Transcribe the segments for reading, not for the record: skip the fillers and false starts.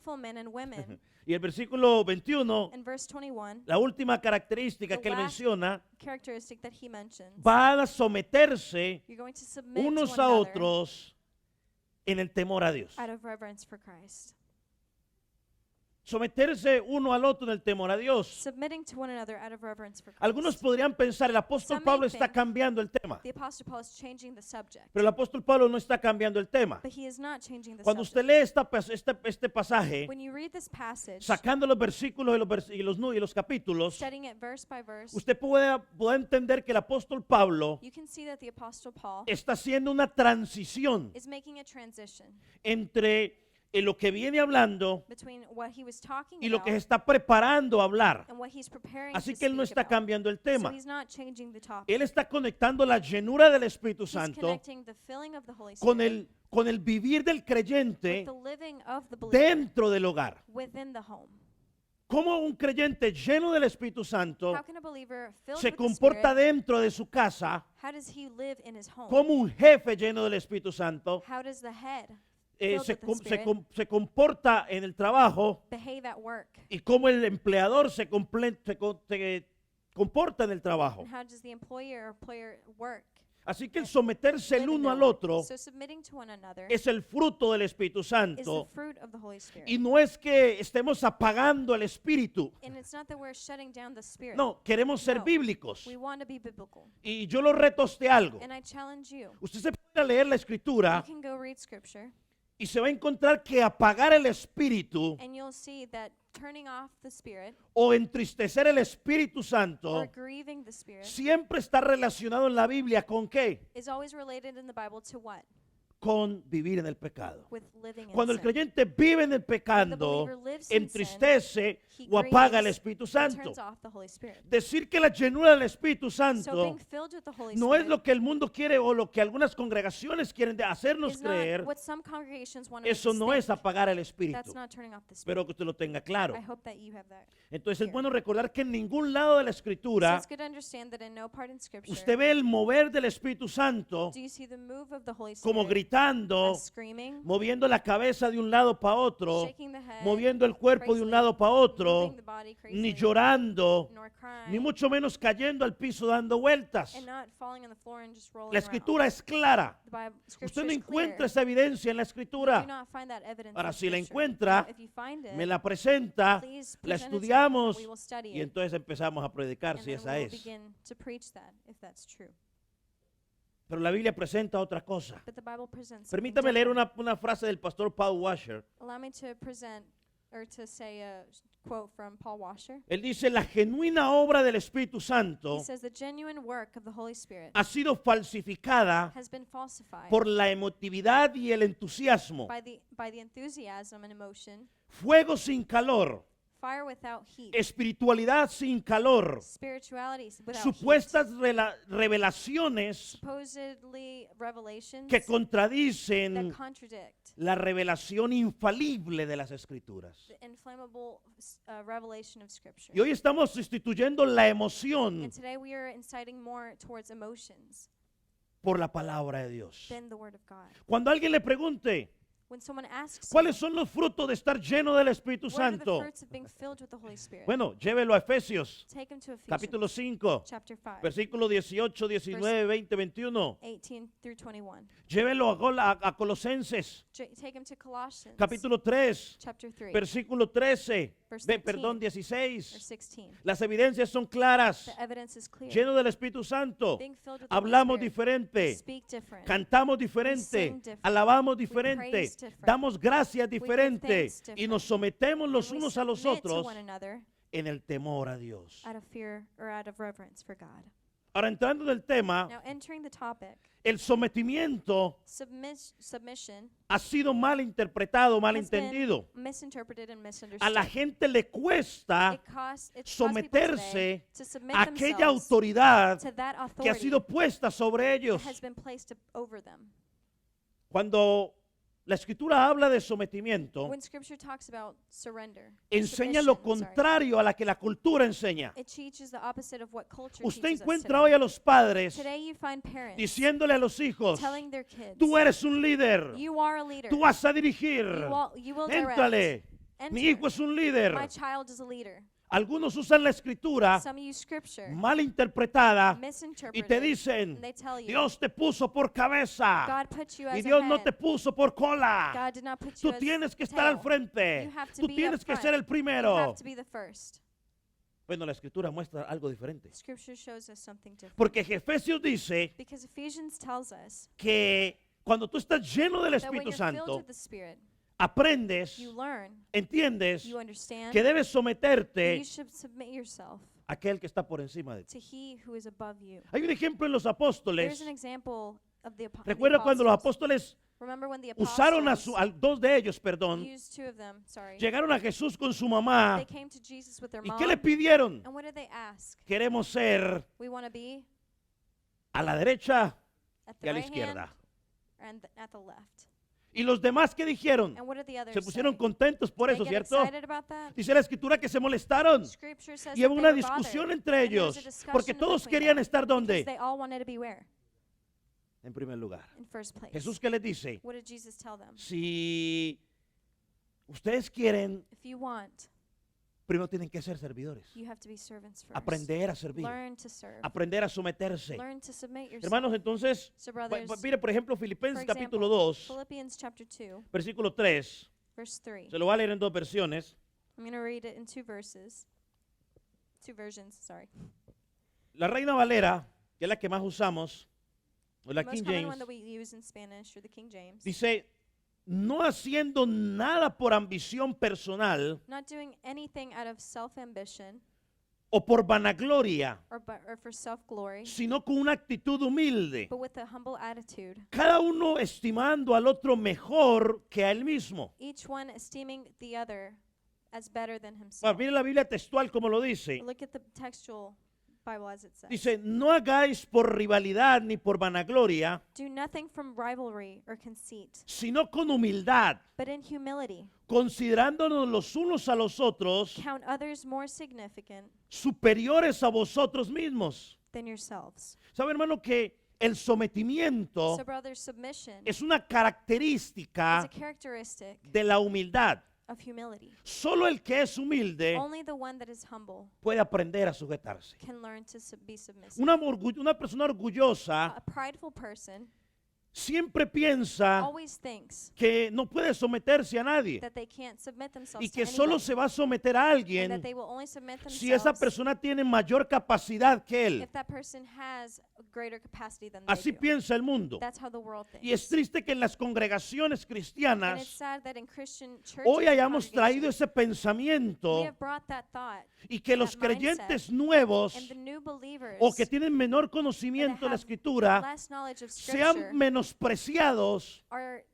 faithful men and women. Y el versículo 21, In verse 21, la última característica the que él last menciona, characteristic that he mentions, van a someterse you're going to submit to unos one a another otros en el temor a Dios. out of reverence for Christ. Someterse uno al otro en el temor a Dios. Submitting to one another out of reverence for Algunos Christ. podrían pensar, el apóstol Some may Pablo está think cambiando el tema, The Apostle Paul is changing the subject, pero el apóstol Pablo no está cambiando el tema. but he is not changing the Cuando usted subject. lee este pasaje, When you read this passage, sacando los versículos y los capítulos, studying it verse by verse, usted puede entender que el apóstol Pablo you can see that the Apostle Paul está haciendo una transición is making a transition entre lo que viene hablando between what he was talking y lo que se about está preparando a hablar. and what he's preparing Así to que él no speak está about. cambiando el So tema. he's not changing the topic. Él está conectando la llenura del Espíritu He's Santo connecting the filling of the Holy con Spirit con el vivir del with creyente the living of the believer dentro del hogar. within the home. Cómo un creyente lleno del Espíritu Santo How can a believer filled se with the comporta Spirit, dentro de su casa how does he live in his home? como un jefe lleno del Espíritu Santo. How does the head filled Se, with the com- se Spirit com- se comporta en el trabajo behave at work? y cómo el empleador se comporta en el trabajo. And how does the employer work? Así que el someterse el live in uno their al work? otro So submitting to one another es el fruto del Espíritu is the Santo. fruit of the Holy Spirit. Y no es que estemos apagando el Espíritu. And it's not that we're shutting down the Spirit. No, queremos ser No. bíblicos. We want to be biblical. Y yo lo reto a usted algo. And I challenge you. Usted se puede leer la You Escritura can go read Scripture y se va a encontrar que apagar el Espíritu and you'll see that turning off the Spirit o entristecer el Espíritu or Santo grieving the Spirit siempre está relacionado en la Biblia con ¿qué? is always related in the Bible to what? Con vivir en el pecado. With living in Cuando el sin. creyente vive en el When the pecado, believer lives in sin, entristece he o apaga el grieves Espíritu and Santo. turns off the Holy Spirit. Decir que la llenura del Espíritu So Santo being filled with the Holy no es Spirit lo que el mundo quiere o lo que algunas congregaciones quieren de hacernos is not creer. what some congregations want to make Eso us no es think. apagar el Espíritu. That's not turning off the Spirit. Espero que usted lo tenga claro. I hope that you have that. Entonces es here. bueno recordar que en ningún lado de la So Escritura it's good to understand that in no part in Scripture usted ve el mover del Espíritu Santo do you see the move of the Holy como Spirit gritando, as screaming, moviendo la cabeza de un lado para otro, shaking the head, moviendo el cuerpo de un crazily, lado para otro, moving the body crazily, ni llorando, nor crying, ni mucho menos cayendo al piso dando vueltas. and not falling on the floor and just rolling La Escritura es clara. around. The Usted Scripture no is clear. encuentra esa evidencia en la You do Escritura. not find that evidence Ahora, in si la Scripture. encuentra, Now, if you find it, Me la presenta, please la present it to me, estudiamos we will study y it, entonces empezamos a predicar and si then esa we will es. begin to preach that, if that's true. Pero la Biblia presenta otra cosa. But the Bible presents something Permítame leer different. una frase del pastor Paul Washer. Allow me to present, or to say a quote from Paul Washer. Él dice, la genuina obra del Espíritu Santo He says the genuine work of the Holy Spirit ha sido falsificada has been falsified por la emotividad y el entusiasmo, by the enthusiasm and emotion, fuego sin calor, fire without heat, espiritualidad sin calor, spirituality without supuestas heat, revelaciones supposedly revelations que that contradicen contradict la revelación infalible de las Escrituras. the inflammable revelation of Scripture. Y hoy estamos sustituyendo la emoción And today we are inciting more towards emotions por la palabra de Dios. than the Word of God. Cuando alguien le pregunte, When someone asks ¿cuáles you, son los frutos de estar lleno del Espíritu what are the Santo? fruits of being filled with the Holy Spirit? Bueno, llévelo a Efesios, Take them to Ephesians capítulo 5, chapter 5, versículo 18, 19, 20, 21. 18 through 21. Llévelo a Colosenses, Take them to Colossians capítulo 3, chapter 3, versículo 13, verse 13, perdón, or 16. 16. Las evidencias son claras. The evidence is clear. Lleno del Espíritu Santo, Being filled with the Holy hablamos Spirit, we diferente, speak different, cantamos diferente, sing different, alabamos we diferente, praise different, damos gracias give diferente thanks y nos sometemos los and we unos a los submit to otros one another en el temor a Dios. out of fear or out of reverence for God. Ahora entrando en el tema, Now entering the topic, el sometimiento submission ha sido mal interpretado, mal has been entendido. misinterpreted and A misunderstood. la gente le cuesta It's caused people someterse today to submit a aquella themselves autoridad to that que ha authority sido puesta sobre ellos. that has been placed over them. Cuando la Escritura habla de sometimiento, When Scripture talks about surrender, enseña lo submission, contrario a la que la cultura enseña. it teaches the opposite of what culture Usted teaches us encuentra today. hoy a los padres Today you find parents diciéndole a los hijos, telling their kids, tú eres un líder, you are a leader, tú vas a dirigir, you will direct, éntrale. Mi hijo es un líder. My child is a leader. Algunos usan la escritura Some use scripture, mal interpretada y misinterpret te it, dicen, and they tell you, Dios te puso por cabeza God put you y as Dios a no head. te puso por cola. God did not put Tú you as tienes que estar tail. al frente. You have to Tú be tienes up que front. ser el You primero. have to be the first. Bueno, la escritura muestra algo diferente. Scripture shows us something different. Porque Efesios dice Because Ephesians tells us que cuando tú estás lleno del that when Espíritu you're filled Santo, with the Spirit, aprendes, you learn, entiendes you understand, que debes that someterte you should submit yourself a aquel que está por encima de ti. to He who is above you. Hay un ejemplo en los There's apóstoles. an example of the Recuerda cuando los apostles. apóstoles Remember when the usaron apostles dos de ellos, perdón, used two of them, llegaron a Jesús con su mamá. they came to Jesus with their ¿Y mom, qué le pidieron? and what did they ask? Queremos ser We want to be a la derecha at y the a la right hand izquierda. and at the left. ¿Y los demás qué dijeron? And what did the others Se pusieron say? contentos por Did eso, they get ¿cierto? excited about that? Dice la escritura que se molestaron. Scripture says Y that hubo they una were discusión bothered, entre and there was ellos. a discussion Porque todos between querían them, estar because ¿dónde? they all wanted to be where? En primer lugar. In first place. Jesús qué les dice? What did Jesus tell them? Si ustedes quieren, If you want, primero tienen que ser servidores. you have to be servants first. Aprender a servir. Learn to serve. Aprender a someterse. Learn to submit yourself. Hermanos, entonces, So brothers, mire por ejemplo for Filipenses example, capítulo 2, Philippians chapter 2, versículo 3. verse 3. Se lo voy a leer en dos versiones. I'm going to read it in two verses. Two versions, sorry. La Reina Valera, que es la que más usamos, o la The King most common James, one that we use in Spanish, or the King James. dice, no haciendo nada por ambición personal Not doing anything out of self-ambition o por vanagloria, or for self-glory, sino con una actitud humilde, but with a humble attitude. cada uno estimando al otro mejor que a él mismo. Each one esteeming the other as better than Bueno, himself. mire la Biblia textual como lo dice. Look at the textual Bible as it says. Dice, no hagáis por rivalidad ni por vanagloria, Do nothing from rivalry or conceit, sino con humildad, but in humility considerándonos los unos a los otros count others more significant superiores a vosotros mismos. than yourselves. ¿Sabe, hermano, que el sometimiento So, brothers, submission es una is característica a characteristic de la humildad? of humility. Solo el que es humilde Only the one that is humble puede aprender a sujetarse. can learn to be submissive. Una persona orgullosa A prideful person siempre piensa always thinks que no puede someterse a nadie that they can't submit themselves y to que solo anybody, se va a someter a and alguien that they will only submit si esa themselves persona tiene mayor capacidad que él. if that person has a greater capacity than they Así do. piensa el mundo. That's how the world thinks. Y es triste que en las congregaciones And it's cristianas sad that in Christian churches hoy and hayamos traído congregations, ese we pensamiento have brought that thought, y que los that mindset, creyentes nuevos and the new believers o que tienen menor that conocimiento de la have escritura less knowledge of sean Scripture menospreciados are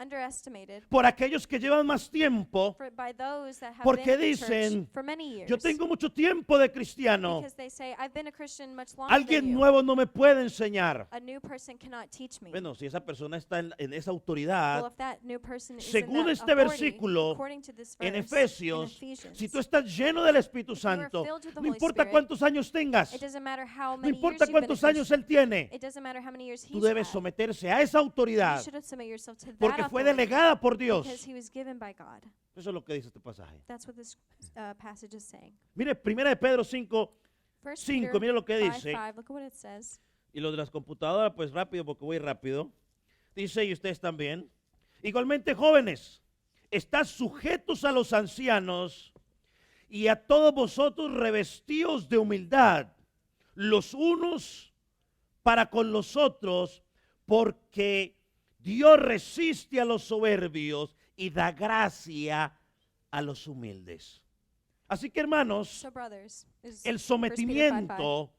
underestimated por aquellos que llevan más tiempo. by those that have Porque been in church dicen, for many years. Yo tengo mucho tiempo de cristiano. Because they say, I've been a Christian much longer than Alguien you. nuevo no me puede enseñar. A new person cannot teach me. Bueno, si esa persona está en esa Well, autoridad, if that new person is in según that este authority, versículo, according to this en verse, Efesios, in Ephesians, si tú estás lleno del Espíritu if you are Santo, filled with the no Holy importa Spirit, cuántos años tengas, it doesn't matter how no many importa years you've been a cuántos años Christian. él tiene, It doesn't matter how many years tú he's debes had. someterse a esa You autoridad should submit yourself to that porque fue authority delegada por Dios. because he was given by God. Eso es lo que dice este pasaje. That's what this passage is saying. Mire, 1 de Pedro 5, 1 5, Peter mire lo que 5:5, dice. look at what it says. Y lo de las computadoras, pues rápido porque voy rápido. Dice, y ustedes también. Igualmente, jóvenes, estad sujetos a los ancianos y a todos vosotros revestidos de humildad, los unos para con los otros, porque Dios resiste a los soberbios y da gracia a los humildes. Así que, hermanos, So brothers, is el 1 Peter 5:5. sometimiento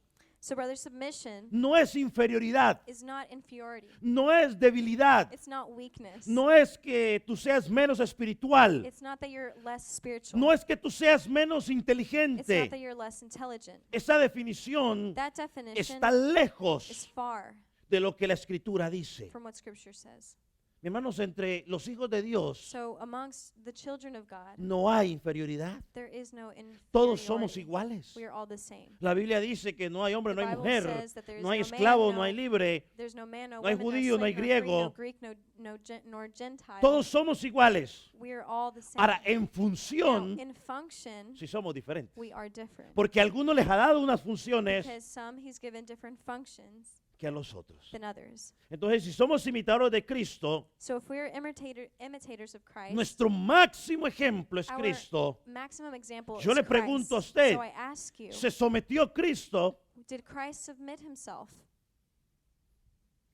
So brothers, submission no es inferioridad, is not inferiority. no es debilidad, It's not weakness. no es que tú seas menos espiritual, It's not that you're less spiritual. no es que tú seas menos It's not inteligente. that you're less intelligent. Esa definición That definition está is lejos far de lo que la Escritura dice. from what Scripture says. Mi hermanos, entre los hijos de Dios So amongst the children of God, no hay inferioridad. there is no Todos somos inferiority. iguales. We are all the same. La Biblia dice que no hay hombre, The no hay Bible mujer, says that there is no hay no man, esclavo, no- no hay libre. There's no man, no No hay woman, judío, no hay slave, nor free, no griego. Greek, nor Gentile. Todos somos iguales. We are all the same. Ahora, en Now, función, in function, si somos diferentes. we are different. Porque a algunos les ha dado unas funciones Because some he's given different functions que a los otros. than others. Entonces, si somos imitadores de Cristo, So if we're imitators of Christ, nuestro máximo ejemplo es our Cristo. maximum example Yo is le pregunto a Christ. usted, So I ask you, ¿se sometió Cristo? did Christ submit himself?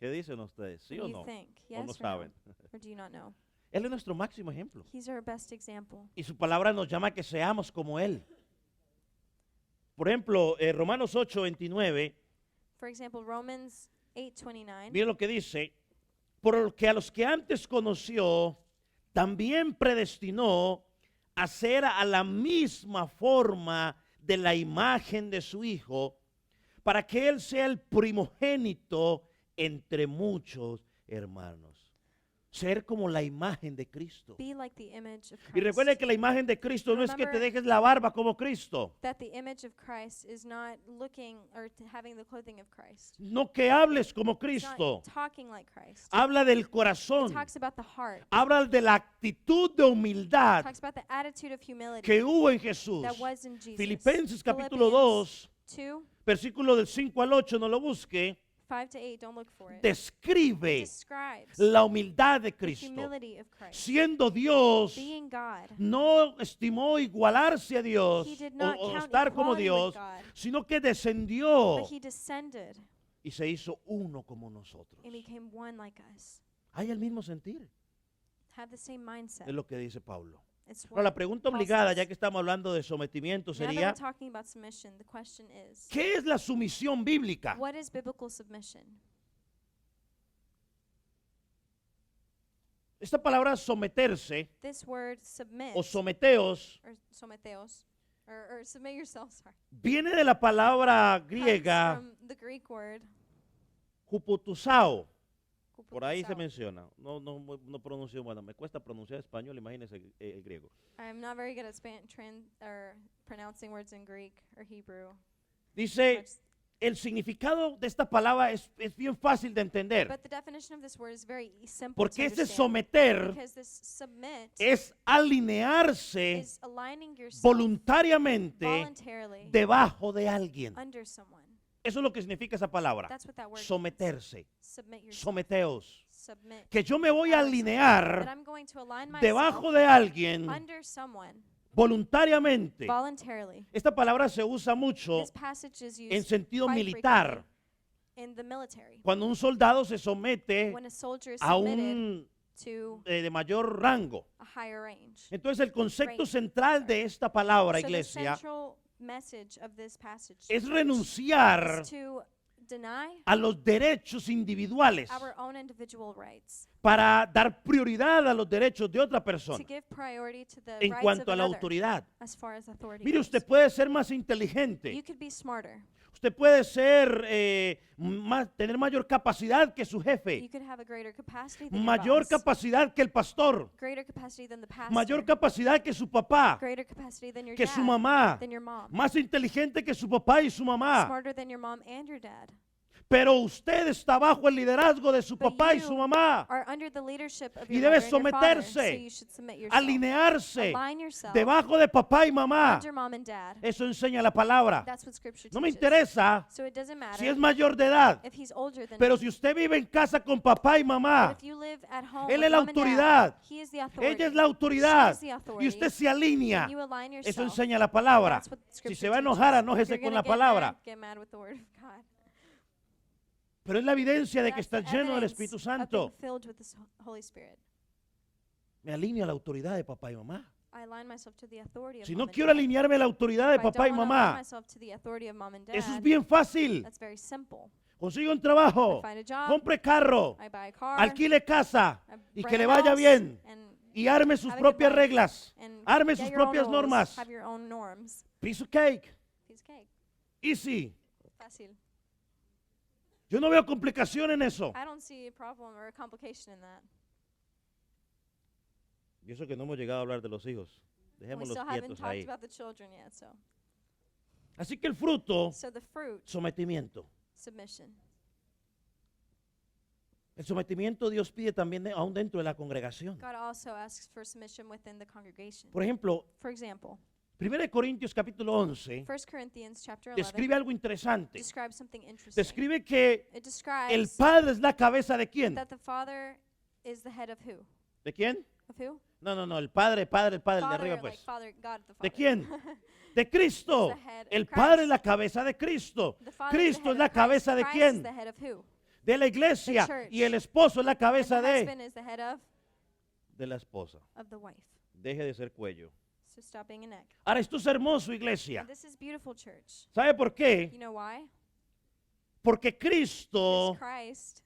¿Qué dicen ustedes? ¿Sí What o do you no? think? ¿O no Yes or saben? no? Or do you not know? Él es nuestro máximo ejemplo. He's our best example. Y su palabra nos llama a que seamos como Él. Por ejemplo, Romanos 8:29, For example, Romans 8:29. miren lo que dice, por lo que a los que antes conoció, también predestinó a ser a la misma forma de la imagen de su Hijo, para que Él sea el primogénito entre muchos hermanos. Ser como la imagen de Cristo. Be like the image of Y recuerde Christ. que la imagen de Cristo no es que te Remember- dejes la barba como Cristo, That the image of Christ is not looking or having the clothing of Christ. no que hables como It's Cristo. not talking like Christ. Habla del It corazón, talks about the heart. habla de la actitud de It humildad talks about the attitude of humility que hubo en Jesús. that was in Jesus. Filipenses capítulo Philippians 2, 2, versículo del 5 al 8, no lo busque, 5 to 8, don't look for it. describe Describes la humildad de the Cristo. humility of Christ. Siendo Dios, Being God, no estimó igualarse a Dios he did o, not o count estar como equality with Dios, God, sino que descendió but he descended y se hizo uno como nosotros. and became one like us. Hay el mismo sentir, Have the same mindset. es lo que dice Pablo. It's Ahora, la what pregunta Paul obligada, says. ya que estamos hablando de sometimiento, Now that sería, we're talking about submission, the question is, ¿qué es la sumisión bíblica? what is biblical submission? Esta palabra someterse This word submit o someteos or sometheos or submit yourself, sorry, viene de la palabra comes griega from the Greek word hupotusao. Por ahí se kuputusao. menciona. No pronuncio, bueno, me cuesta pronunciar español, imagínense el griego. I'm not very good at pronouncing words in Greek or Hebrew. Dice, Much- el significado de esta palabra es bien fácil de entender. But the definition of this word is very simple Porque to ese understand. someter Because this submit es alinearse is aligning yourself voluntariamente voluntarily debajo de alguien. under someone. Eso es lo que significa esa palabra. That's what that word means. Someterse. Submit yourself. Someteos. Submit. Que yo me voy a That alinear I'm going to align myself debajo de alguien under someone voluntariamente. voluntarily. Esta palabra se usa mucho This passage is used en sentido quite militar. frequently in the military. Cuando un soldado se somete When a soldier is a submitted un to de mayor rango. a higher range. Entonces el concepto Range, central de esta palabra, So the iglesia, central message of this passage es church, renunciar is to deny a los derechos individuales our own individual rights, para dar prioridad a los derechos de otra to persona give priority to the en rights cuanto of a la another autoridad. as far as authority Mire, goes. usted puede ser más You inteligente, could be smarter. usted puede ser tener mayor capacidad que su You jefe, could have a greater capacity than your mayor boss, capacidad que el pastor, greater capacity than the pastor, mayor capacidad que su papá, greater capacity than your que dad, su mamá, than your mom, más inteligente que su papá y su mamá. smarter than your mom and your dad. Pero usted está bajo el liderazgo de su But papá y you su mamá. Are under the leadership of Y your debe mother and your father, so someterse, you should submit yourself. Alinearse Align yourself debajo de papá y mamá. under mom and dad. Eso enseña la palabra. That's what scripture No me teaches. interesa So it doesn't matter si es mayor de edad, if he's older than pero me. si usted vive en casa con papá y But mamá, if you live at home él with es la mom and dad, autoridad. he is the authority. ella es la autoridad She is the y authority. usted se alinea. And you align yourself. Eso enseña la palabra. That's what Si scripture se va a teaches. enojar, If enójese you're con gonna la palabra. Get mad with the word of God. Pero es la evidencia de que That's the está lleno del evidence Espíritu of being Santo. filled with the Holy Spirit. Me alineo a la autoridad de papá y mamá. I align myself to the authority of Si mom no and quiero dad. alinearme a la autoridad de If I papá y don't wanna align mamá, myself to the authority of mom and dad, eso es bien fácil. that's very simple. Consiga un trabajo, I find a job, compre carro, I buy a car, alquile casa I y rent que le a vaya house, bien and y arme sus have a good propias life, reglas, and arme get sus your own propias rules, normas. have your own norms. Piece of cake, Piece of cake. easy. Fácil. Yo no veo complicación en eso. I don't see a problem or a complication in that. Y eso que no hemos llegado a hablar de los hijos. We Dejémoslos still haven't quietos talked ahí. about the children yet, so. Así que el fruto, So the fruit, sometimiento. submission. El sometimiento Dios pide también aún dentro de la congregación. God also asks for submission within the congregation. Por ejemplo, For example, 1 Corintios capítulo 11 1 Corinthians chapter 11 describe algo interesante. describes something interesting. Describe que It el describes Padre es la cabeza de quién. that the Father is the head of who? ¿De quién? Of who? No, el Padre, el de Father, arriba like pues. Father, God the Father. ¿De quién? De Cristo. He's the head of El Christ. Padre es la cabeza de Cristo. The Father Cristo is the es head la of Christ. cabeza de Christ quién. is the head of who? De la iglesia. The church. Y el esposo es la And cabeza the de husband is the head la esposa. of the wife. Deje de ser cuello. So stop being a neck. Ahora esto es hermoso, iglesia. And this is beautiful, church. ¿Sabe por qué? You know why? Porque Cristo, Because Christ.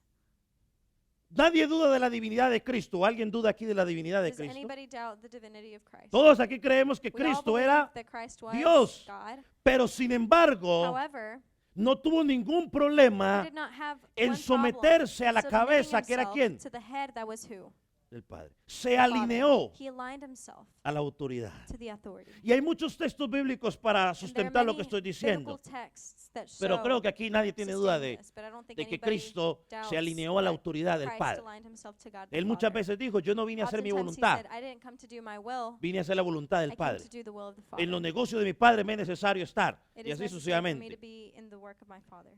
nadie duda de la divinidad de Cristo. ¿Alguien duda aquí de la divinidad de Does Cristo? anybody doubt the divinity of Christ? Todos aquí creemos que We all Cristo believe era, that Christ was Dios. God. pero sin embargo, However, no tuvo ningún he problema did not have en one problem someterse a la submitting cabeza, que era himself quién, to the head that was who? del Padre. Se The Father. alineó He aligned himself a la autoridad. to the authority. Y hay muchos textos bíblicos para And there are sustentar lo que many estoy diciendo. biblical texts that Pero show creo que aquí nadie tiene duda sustain de, this, but I don't think de que anybody Cristo doubts se alineó a la that autoridad del Christ Padre. aligned himself to God the Él muchas Father. veces dijo, yo no vine a hacer mi Oftentimes he voluntad, said, I didn't come to do my will, vine a hacer la voluntad I del came Padre. to do the will of the Father. En los negocios de mi Padre me es necesario estar. It Y is así necessary for me sucesivamente. to be in the work of my Father.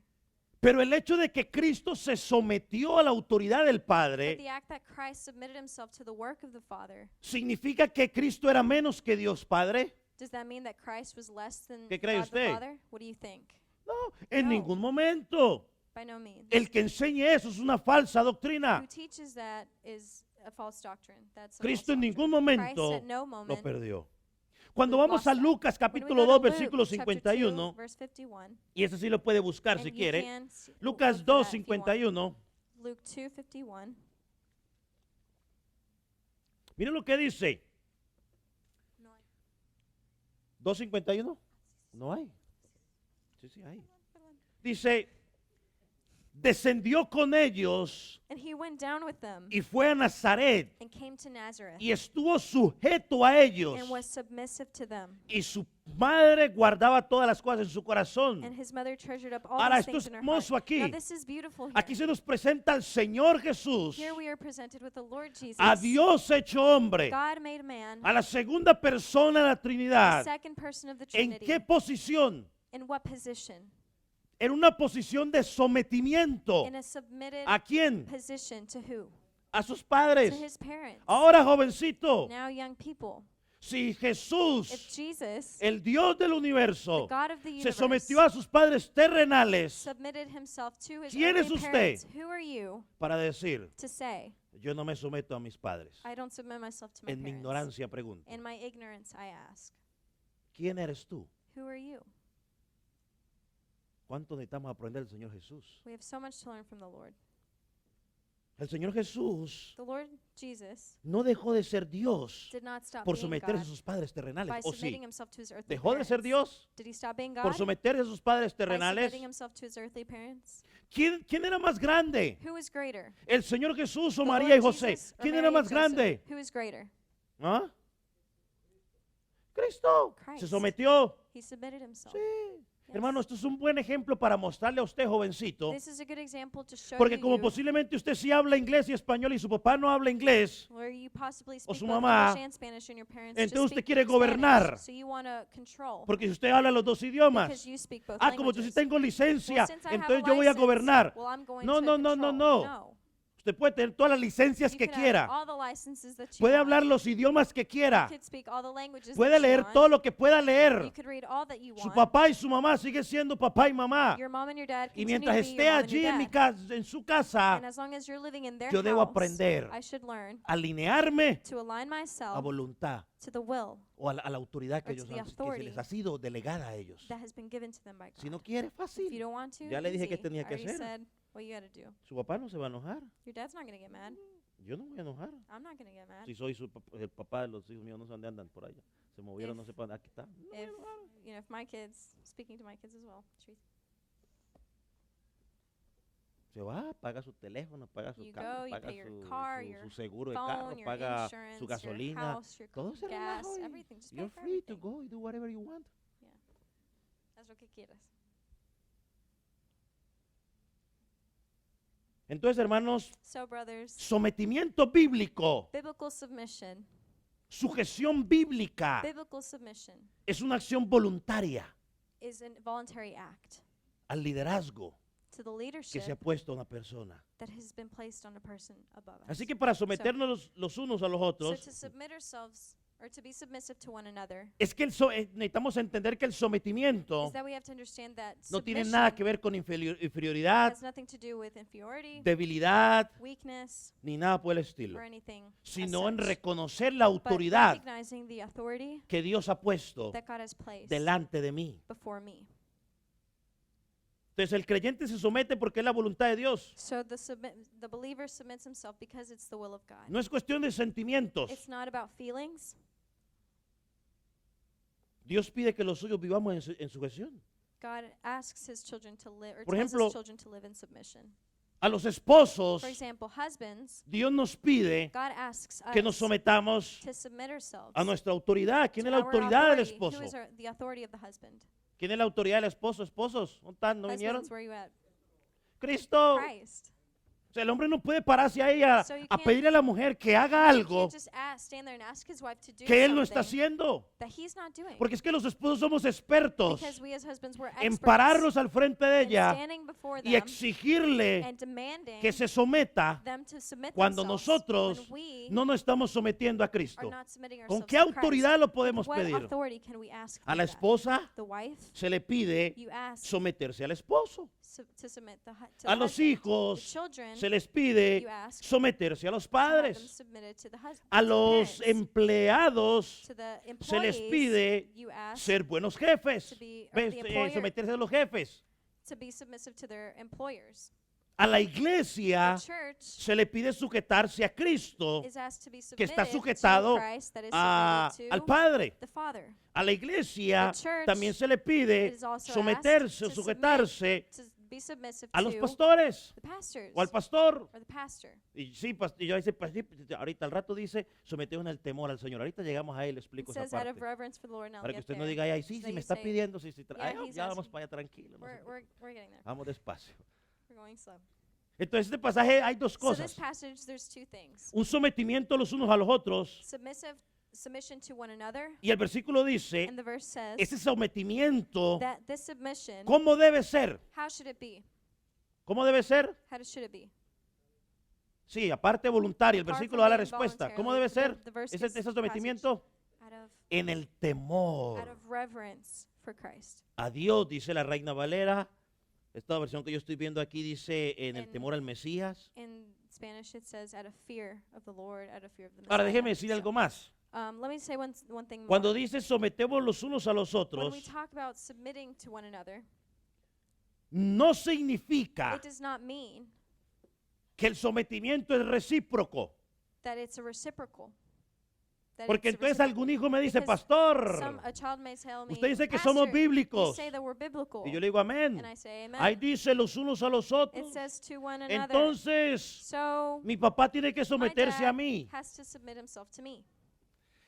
Pero el hecho de que Cristo se sometió a la autoridad del But Padre the act that Christ submitted himself to the work of the Father, significa que Cristo era menos que Dios Padre. does that mean that Christ was less than ¿Qué cree God usted? the Father? What do you think? No, en No. ningún momento. By no means. El que enseñe eso es una falsa doctrina. Who teaches that is a false doctrine. That's a Cristo false en doctrine. ningún Christ momento at no lo moment perdió. Cuando vamos a lost that. Lucas When we capítulo go 2 to Luke, versículo chapter 51, 2, verse 51, y ese sí lo puede buscar si and you quiere. can Lucas look 2, for that if you want. 51. Luke 2:51. Miren lo que dice. 2:51. No hay. Sí, hay. Dice, descendió con ellos And he went down with them y fue a Nazaret and came to Nazareth y estuvo sujeto a ellos. and was submissive to them. Y su madre guardaba todas las cosas en su corazón. And his mother treasured up all Ahora, these esto things es in her hermoso heart. Now aquí. this is beautiful here. Aquí se nos presenta al Señor Jesús, Here we are presented with the Lord Jesus, a Dios hecho hombre, God made man, a la segunda persona de la the Trinidad. second person of the ¿En Trinity. qué posición? In what position? En una posición de sometimiento. In a submitted ¿A quién? position to who? A sus To padres. his parents. Ahora, jovencito, Now young people, si if Jesús, Jesus, el Dios del the universo, God of the se universe, sometió a sus padres terrenales submitted himself to his ¿Quién es earthly usted? parents, who are you para decir, to say, yo no me someto a mis padres. I don't submit myself to my En mi parents? ignorancia pregunto, In my ignorance, I ask, ¿quién eres tú? who are you? ¿Cuánto necesitamos aprender del Señor Jesús? We have so much to learn from the Lord. El Señor Jesús The Lord Jesus no dejó de ser Dios did not stop por being someterse a God sus padres terrenales. by ¿O submitting sí? himself to his earthly ¿Dejó de ser parents. Dios Did he stop being God por someterse a sus padres by terrenales? submitting himself to his earthly parents? ¿Quién era más grande? Who is greater? ¿El Señor Jesús o The María y Lord José? Jesus or ¿Quién Mary era and más Joseph? grande? Who is greater? ¿Ah? Cristo. Christ. Se sometió. He submitted himself. Sí. Yes. Hermano, esto es un buen ejemplo para mostrarle a usted, jovencito, This is a good example to show porque you como youth, posiblemente usted sí habla inglés y español y su papá no habla inglés, where you possibly speak su both mamá, English and Spanish and your parents entonces just usted speak quiere Spanish. gobernar. So you want to control porque si usted habla los dos idiomas, because you speak both como yo sí languages. tengo licencia, Well, since I have entonces a yo voy a license, gobernar. well, I'm going No, to no, no, no, control. no. Usted puede tener todas las licencias You que can have quiera, all the licenses that you puede want. hablar los idiomas que You quiera, could speak all the languages puede that you leer want. todo lo que pueda You leer. could read all that you Su want. papá y su mamá siguen siendo papá y mamá. Your mom and your dad Y continue mientras to be esté your mom and allí your en mi dad. casa, en su casa, And as long as you're living in their yo debo house, aprender I should learn a alinearme to align a myself voluntad to the will o a la autoridad que, or to ellos the han- que se authority les ha sido delegada a ellos. that has been given to them by God. Si no quiere, If you fácil. don't want to, Ya le dije easy. que tenía I que already hacer. said what you got to do. Su papá no se va a enojar. Your dad's not going to get mad. Yo no voy a enojar. I'm not going to get mad. Si soy el papá de los hijos míos, no sé dónde andan por allá. Se movieron, If- no sé para dónde. Aquí está. No voy a If enojar. if my kids, speaking to my kids as well, truth. Se va, paga su teléfono, paga su You carro, go, you paga pay your car, su your seguro de carro, phone, your paga insurance, su your gasolina. house, your Todo ese gas, relajo. Y everything. Just pay you're for free to everything. go and do whatever you want. Haz lo que quieras. Entonces, hermanos, So, brothers, sometimiento bíblico, biblical submission, sujeción bíblica, biblical submission es una acción voluntaria is a voluntary act al liderazgo to the que se ha leadership puesto a una persona. that has been placed on a person above us. Así que para someternos los unos a los So otros, to submit ourselves or to be submissive to one another es que necesitamos entender que el sometimiento is that we have to understand that no tiene submission nada que ver con inferioridad, has nothing to do with inferiority, debilidad, weakness, ni nada por el estilo, or anything sino as en such, reconocer la but autoridad recognizing the authority que Dios ha puesto that God has placed delante de mí. before me. Entonces el creyente se somete porque es la voluntad de Dios. So the believer submits himself because it's the will of God. No es cuestión de sentimientos. It's not about feelings. Dios pide que los suyos vivamos en sujeción. God asks his children to live, or Por tells ejemplo, his children to live in submission. A los esposos, For example, husbands, Dios nos pide God asks que nos us sometamos to submit ourselves a nuestra autoridad. ¿Quién to es la our autoridad del authority. esposo? Who is the authority of the husband? ¿Quién es la autoridad del esposo? Esposos, ¿dónde están? ¿No vinieron? Husbands, where are you at? Cristo. Christ. O sea, el hombre no puede pararse ahí a, So you a can't- pedirle a la mujer que haga You algo can't just stand there and ask his wife to do que él no está something haciendo. that he's not doing. Porque es que los esposos somos expertos Because we as husbands were en experts pararnos al frente de in ella standing before y them exigirle and demanding que se someta them to submit cuando themselves nosotros when we no nos estamos sometiendo a are Cristo. not submitting ¿Con ourselves qué to Christ. autoridad lo With podemos what pedir? authority can we ask A for la that? esposa The wife, se le pide you ask someterse al esposo. to submit to A the los husband. The hijos children, se les pide you ask someterse a los to have them padres. submitted to the husband, A to the los parents. empleados To the se les employees, pide you ask ser buenos jefes, to be- or Ves, the employer- someterse a los jefes. to be submissive to their employers. A la iglesia The church se le pide sujetarse a Cristo, is asked to be que está submitted sujetado to Christ, that is submitted al to Padre. the Father. A la iglesia The church también se le pide is also someterse o asked to sujetarse To be submissive a los to pastores the pastors o al pastor. or the pastor. Y sí, y yo dice, pues, sí, ahorita al rato dice, someteos en el temor al Señor. Ahorita llegamos a él, le It explico esa says out of parte. reverence for the Lord. Now Para que get usted no there. diga, ay, sí, So sí, me you está say, pidiendo, sí, sí, yeah, ay, he's ya vamos asking. para allá tranquilo. no se preocupe. We're getting there. Vamos despacio. We're going slow. Entonces, este pasaje hay dos So this cosas. passage, there's two things: Un sometimiento los unos a los otros. submission to one another, Y el versículo dice, and the verse says ese sometimiento, that this submission, ¿cómo debe ser? how should it be? ¿Cómo debe ser? Should it be? Sí, aparte voluntario, el Apart versículo from da la being respuesta. ¿Cómo voluntarily, debe ser the verse ese gives sometimiento? Out En el temor of reverence for Christ. a Dios, dice la Reina Valera. Esta versión que yo estoy viendo aquí dice en el En- temor al Mesías. In Spanish, it says out of fear of the Lord, out of fear of the Messiah. Ahora déjeme decir So, algo más. let me say one thing more. Cuando dice sometemos los unos a los When we otros, talk about submitting to one another, no significa it does not mean que el sometimiento es recíproco. that it's a reciprocal. that Porque it's a entonces reciprocal. algún hijo me dice, Because pastor, a child may tell me, usted dice que somos "Pastor, you bíblicos. say that we're biblical." Y yo le digo, amén. And I say, amen. Ahí dice los unos a los It otros. says to one another. Entonces, So mi papá tiene que my someterse a dad mí. has to submit himself to me.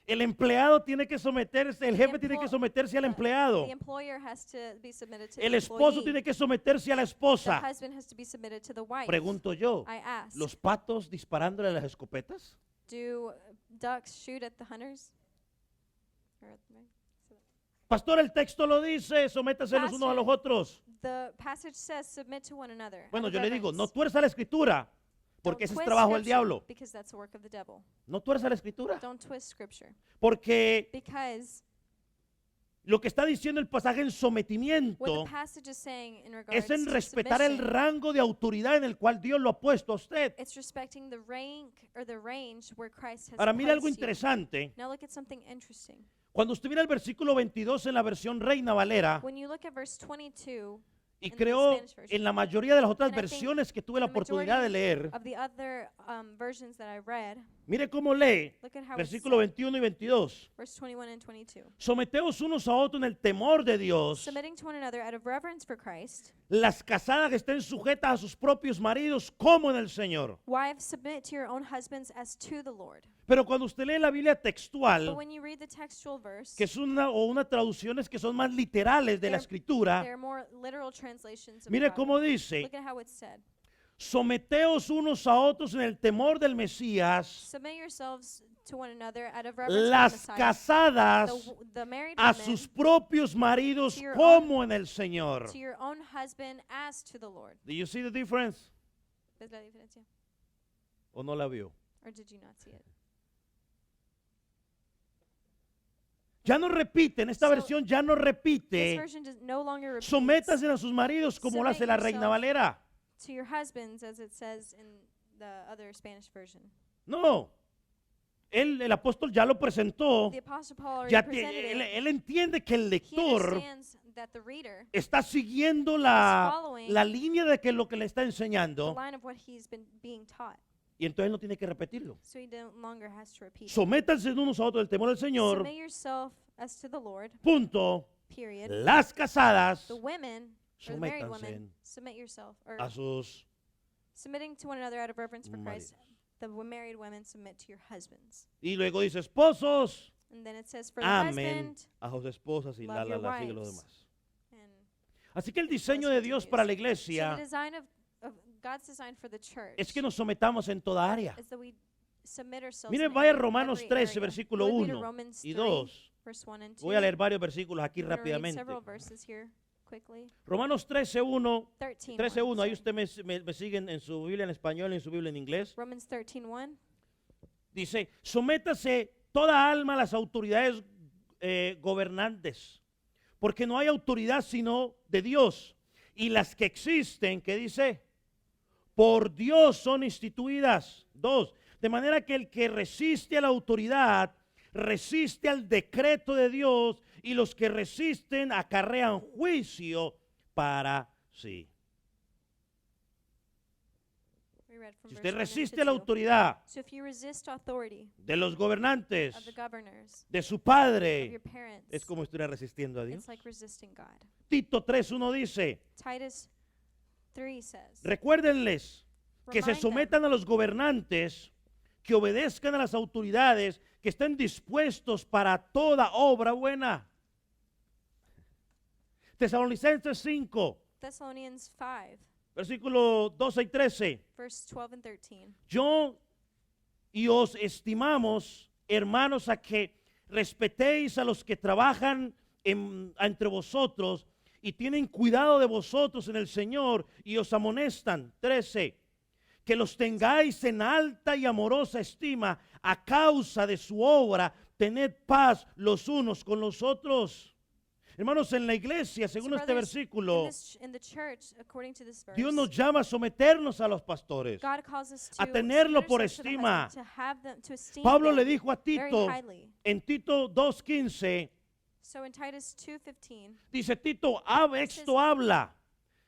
El empleado tiene que someterse, el jefe tiene que someterse al empleado. The employer has to be submitted to El the esposo employee. tiene que someterse a la The esposa. husband has to be submitted to the wife. Pregunto yo, I ask, ¿los patos disparándole a las escopetas? do ducks shoot at the hunters? Or at the- Pastor, el texto lo dice, sométase los unos a los otros. The passage says submit to one another. Bueno, out of yo le digo, no reverence. tuerza la escritura, porque Don't ese es twist trabajo del scripture, diablo. Because that's the work of the devil. No tuerza la escritura, Don't twist scripture. porque Because lo que está diciendo el pasaje en what sometimiento the passage is saying in regards es en to respetar el submission, rango de autoridad en el cual Dios lo ha puesto a usted. it's respecting the rank or the range where Christ has Ahora mira algo placed you. interesante. Now look at something interesting. Cuando usted mira el versículo 22 en la versión Reina Valera, When you look at verse 22 y in the creo Spanish version, en la mayoría de las otras and I think versiones que tuve la the majority oportunidad de leer, of the other versions that I read, Mire cómo lee, Look at how it's versículo said, 21 y 22. verse 21 and 22. Someteos unos a otros en el temor de Dios. Submitting to one another out of reverence for Christ. Las casadas estén sujetas a sus propios maridos como en el Señor. Wives, submit to your own husbands as to the Lord. Pero cuando usted lee la Biblia But textual, when you read the textual verse, que es una traducciones que son más literales de la there escritura, are more literal translations of mire the cómo Bible. dice, Look at how it's said. someteos unos a otros en el temor del Mesías, Submit yourselves to one another out of reverence las for the Messiah. casadas The married a women sus propios maridos to your como en el Señor. to your own husband as to the Lord. Do you see the difference? ¿Ves la diferencia? ¿O no la vio? Or did you not see it? Ya no repite, en esta So, versión ya no This repite, version does no longer repeats sométanse a sus maridos como lo hace la Reina yourself. Valera. to your husbands as it says in the other Spanish version. No, el apóstol ya lo presentó, The Apostle Paul already ya presented it. él entiende que el He lector understands that the reader está siguiendo is la following línea de que lo que le está the enseñando line of what he's been being taught. y entonces no tiene que repetirlo. So he no longer has to repeat. Sométanse unos a otros del temor del Señor, Submit yourself as to the Lord, punto. period. Las casadas The women, or the married women, sométanse submit yourself, or a sus submitting to one another out of reverence for Christ. maridos. The married women submit to your husbands. Y luego dice esposos, And then it says for the amen husband, a sus esposas y love your sigue lo wives. demás. and Así que el diseño de Dios para la so the iglesia design of God's design for the church es que nos sometamos en toda área. is that we submit ourselves Mire, in vaya every Romanos area. 13, versículo Go with me to 1 Romans y 3, 2. verse 1 and 2. Voy a leer varios versículos aquí I'm gonna read rápidamente. several verses here quickly. Romanos 13:1, 13:1, 13:1, ahí sorry. usted me sigue en su Biblia en español y en su Biblia en inglés. Romans 13:1. Dice, sométase toda alma a las autoridades gobernantes, porque no hay autoridad sino de Dios. Y las que existen, ¿qué dice? Por Dios son instituidas. 2. De manera que el que resiste a la autoridad, resiste al decreto de Dios, y los que resisten acarrean juicio para sí. We read from Si verse usted 1 resiste to a la 2. autoridad So if you resist authority de los gobernantes, of the governors, de su of padre, your parents, es como estuviera resistiendo a Dios. it's like resisting God. Tito 3:1 dice, Titus 3 says, recuérdenles que se Remind them sometan a los gobernantes, que obedezcan a las autoridades, que estén dispuestos para toda obra buena. Tesalonicenses 5, Thessalonians 5, versículo 12 y 13. verse 12 and 13. Yo y os estimamos, hermanos, a que respetéis a los que trabajan entre vosotros y tienen cuidado de vosotros en el Señor y os amonestan. 13. Que los tengáis en alta y amorosa estima a causa de su obra, tened paz los unos con los otros. Hermanos, en la iglesia, según So este brothers, versículo, in the church, according to this verse, Dios nos llama a someternos a los pastores. God calls us a to tenerlo submit por ourselves to the estima. husband, to have them, to esteem Pablo them le dijo a very Tito, highly. en Tito 2:15, So in Titus 2:15, dice Tito, esto habla,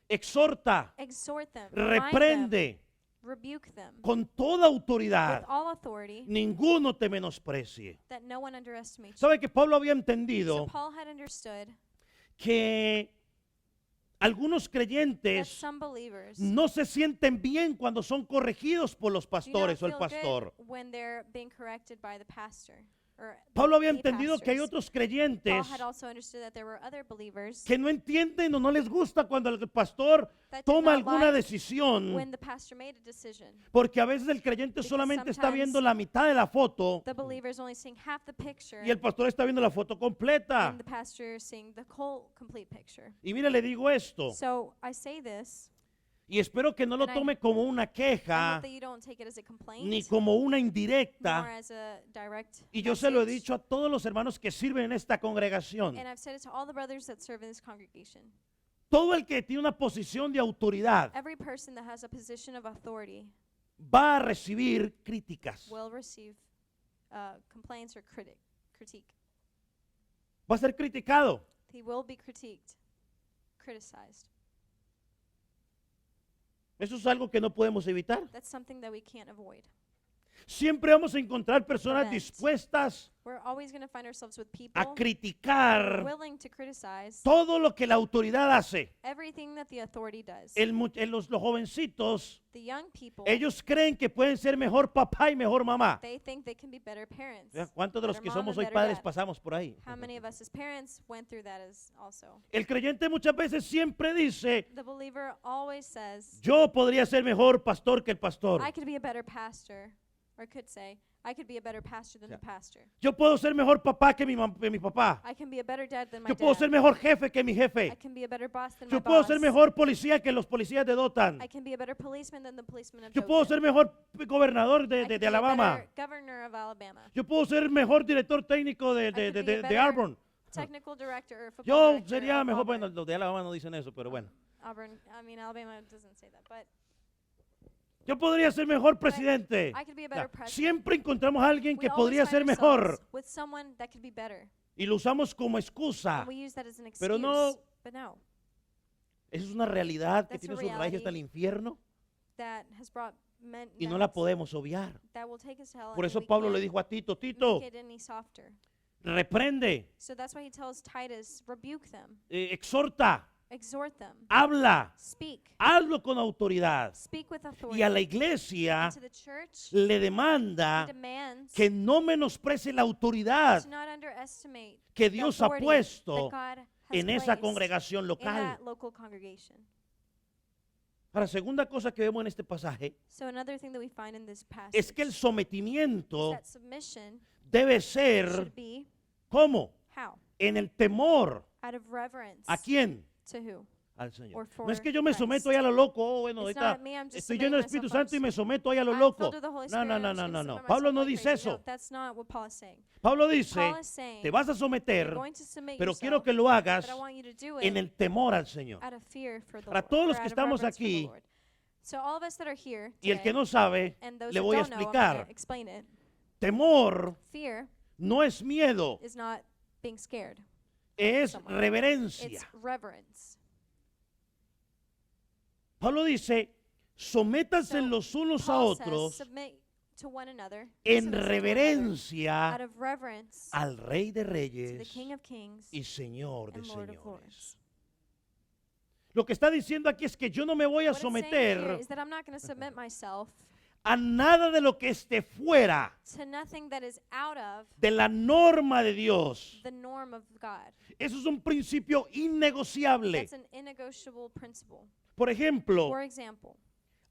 exhorta, exhort them, remind them, reprende rebuke them con toda with autoridad. all authority, Ninguno te menosprecie. that no one underestimates you. ¿Sabe que Pablo había So entendido Paul had understood que algunos that creyentes some believers no se sienten bien cuando son corregidos por los do not pastores o el feel good pastor? when they're being corrected by the pastor. Or Pablo había the entendido que hay pastors. otros creyentes Paul had also understood that there were other believers que no entienden o no les gusta cuando el pastor that did toma not alguna like decisión, when the pastor made a decision. porque a veces el creyente Because solamente está sometimes viendo la mitad de la foto The believer is only seeing half the picture, y el pastor está viendo la foto completa. and the pastor is seeing the whole complete picture. Y mire, le digo esto, So I say this, y espero que no lo And I- tome como una I queja hope that you don't take it as a complaint, ni como una nor indirecta. as a direct Y yo se lo he message. dicho a todos los hermanos que sirven en esta congregación. And I've said it to all the brothers that serve in this congregation. Todo el que tiene una posición de autoridad Every person that has a position of authority va a recibir críticas. will receive complaints or critique. Va a ser criticado. He will be criticized. Eso es algo que no podemos evitar. That's something that we can't avoid. Siempre vamos a encontrar personas event. dispuestas We're always going to find ourselves with people a who are criticar willing to criticize todo lo que la autoridad hace. everything that the authority does. Los jovencitos, The young people, ellos creen que pueden ser mejor papá y mejor mamá. they think they can be better parents. ¿Ya? ¿Cuántos de los better que mom somos and hoy better padres dad. pasamos por ahí? How many of us as parents went through that as also? El creyente muchas veces siempre dice, The believer always says, yo podría ser mejor pastor que el pastor. I could be a better pastor, or could say, I could be a better pastor than Yeah. the pastor. Yo puedo ser mejor papá que que mi papá. I can be a better dad than my Yo puedo ser dad. mejor jefe que mi I jefe. can be a better boss than my Yo puedo boss. ser mejor policía que los policías de Dotan. I can be a better policeman than the policeman of Yo puedo Dothan. ser mejor gobernador I de can be a Alabama. better governor of Alabama. Yo puedo ser mejor director técnico could be a de better Auburn. Technical director or football Yo director sería of mejor, Auburn. bueno, los de Alabama no dicen eso, pero bueno. Auburn, I mean, Alabama doesn't say that, but Yo podría ser mejor presidente. I could be a better Ya, president. siempre encontramos a alguien We que always podría find ser mejor ourselves with someone that could be better. y lo usamos como excusa. And we use that as an excuse. Pero no. But no, Eso es una realidad que That's tiene a sus raíces reality. hasta el infierno that has brought men y no la podemos obviar. that will take us to hell. Por and eso we Pablo can't le dijo a Tito, Tito, make it any softer. reprende, So that's why he tells Titus, rebuke them, exhorta, exhort them, habla, speak, hazlo con autoridad. speak with Y authority. a la iglesia And to the church, le he demanda demands que no menosprecie la autoridad to not underestimate que the Dios ha authority puesto that God has en esa placed congregación in local. that local congregation. Ahora, segunda cosa que vemos en este pasaje So another thing that we find in this passage es que el is sometimiento that submission debe should ser, be ¿cómo? how? En el temor. Out of reverence. ¿A quién? To who? Al Señor. Or for No es que yo me Christ. someto ahí a lo loco, oh, bueno, It's ahorita not me, I'm just estoy submitting lleno del Espíritu myself Santo y me someto ahí a lo I'm loco. filled with the Holy No, Spirit, no, I'm no, just no, gonna no, no. submit Pablo myself no like dice crazy. eso. No, that's not what Paul is saying. Pablo dice, Paul is saying, te vas a you're someter, going to submit pero yourself, quiero que lo hagas but I want you to do it en el temor al Señor. out of fear for the Para Lord, todos or los que out of estamos reverence for the aquí, Lord. So all of us that are here Y el que today, no sabe, and those le that voy a don't know, I'm gonna explicar. explain it. Temor Fear no es miedo, is not being scared. es someone. reverencia. It's reverence. Pablo dice, sométanse So, los unos a Paul says, otros submit to one another, en submit to one another, reverencia out of reverence al Rey de to the Reyes King of Kings y Señor de and Lord of señores. Lords. Lo que está diciendo aquí es que yo no me voy a What it's saying here someter is that I'm not going to submit myself a nada de lo que esté fuera to nothing that is out of de la norma de Dios. the norm of God. Eso es un principio innegociable. That's an innegotiable principle. Por ejemplo, For example,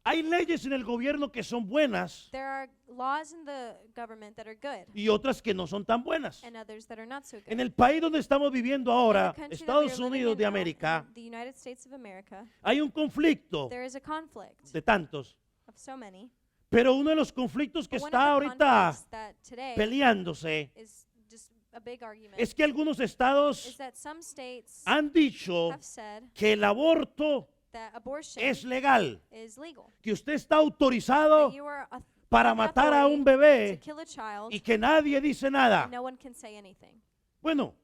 hay leyes en el gobierno que son buenas there are laws in the government that are good y otras que no son tan buenas. and others that are not so good. En el país donde estamos viviendo In ahora, the country that we Estados are living Unidos in de now, América, in the United States of America, hay un conflicto there is a conflict de tantos, of so many. pero uno de los conflictos que But one está of the ahorita conflicts that today peleándose is just a big argument es que algunos is estados that some states han dicho have said que el aborto that abortion es legal, is legal. que usted está autorizado That you are para given matar a un authority to bebé kill a child y que nadie dice nada. and no one can say anything. Bueno,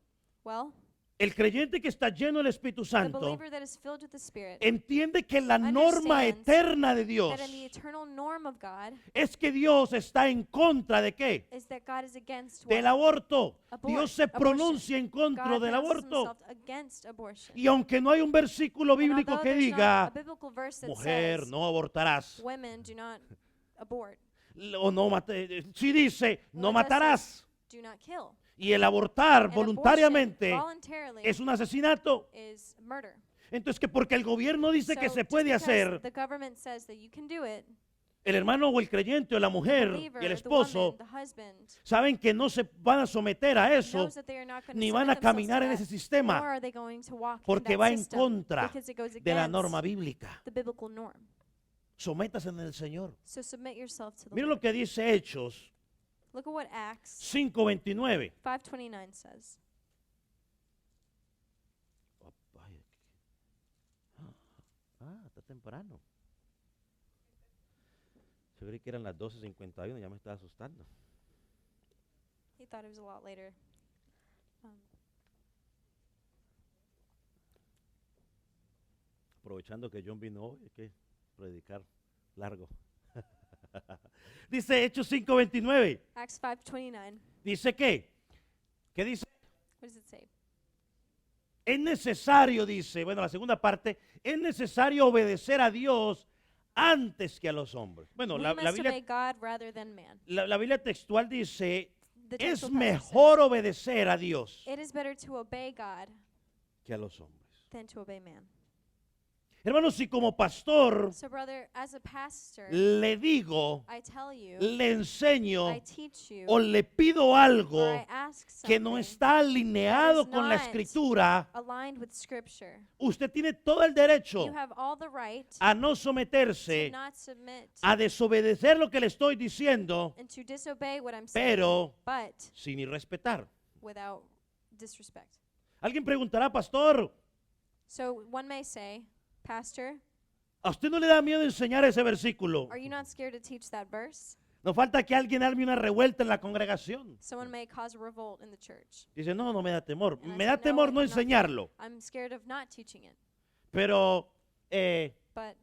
Well, el creyente que está lleno del Espíritu the Santo believer that is filled with the Spirit, entiende que la norma understands eterna de Dios that in the eternal norm of God es que Dios está en contra de qué? is that God is against Del what? aborto. Abort, Dios se abortion. pronuncia en contra God del pronounces aborto. himself against abortion. Y aunque no hay un versículo And bíblico although que there's not diga, a biblical verse that mujer, says no abortarás, women do not abort, o no sí dice, no Well, it does matarás. do not kill. Y el abortar And voluntariamente abortion voluntarily es un asesinato. is murder. Entonces, que porque el gobierno dice que So se just puede because hacer, the government says that you can do it, el hermano o el creyente o la the mujer believer, y el the esposo woman, the husband saben que no se van a someter a eso knows that they are not going ni to van a submit themselves caminar to en that, ese nor sistema are they going to walk in porque that va en system, contra because it goes de la against norma bíblica. the biblical norm. Sométase en el Señor. So submit yourself to the Mira Lord. lo que dice Hechos Look at what Acts 5:29. 5:29 says. Está temprano. Yo creí que eran las 12:51, ya me estaba asustando. He thought it was a lot later. Aprovechando que John vino hoy, hay que predicar largo. Dice Hechos 5:29. Acts 5:29. Dice que, ¿qué dice? What does it say? Es necesario, dice, bueno, la segunda parte, es necesario obedecer a Dios antes que a los hombres. Bueno, We la must obey Biblia, God rather than man. la Biblia textual dice, The es textual passage mejor obedecer a Dios says, it is better to obey God que a los hombres. than to obey man. Hermanos, si como pastor So brother, as a pastor, le digo, I tell you, le enseño I teach you, o le pido or algo I ask que no something está alineado that is con la not escritura, aligned with scripture. usted tiene todo el derecho You have all the right a no to someterse, not submit a desobedecer lo que le estoy diciendo, and to disobey what I'm saying, pero but sin irrespetar. without disrespect. Alguien preguntará, pastor, So one may say, Pastor, ¿a usted no le da miedo enseñar ese versículo? are you not scared to teach that verse? No falta que alguien arme una revuelta en la congregación. Someone may cause a revolt in the church. Dice, no, no me da temor. And I Me say, da temor no I'm not- enseñarlo. I'm scared of not teaching it. Pero, But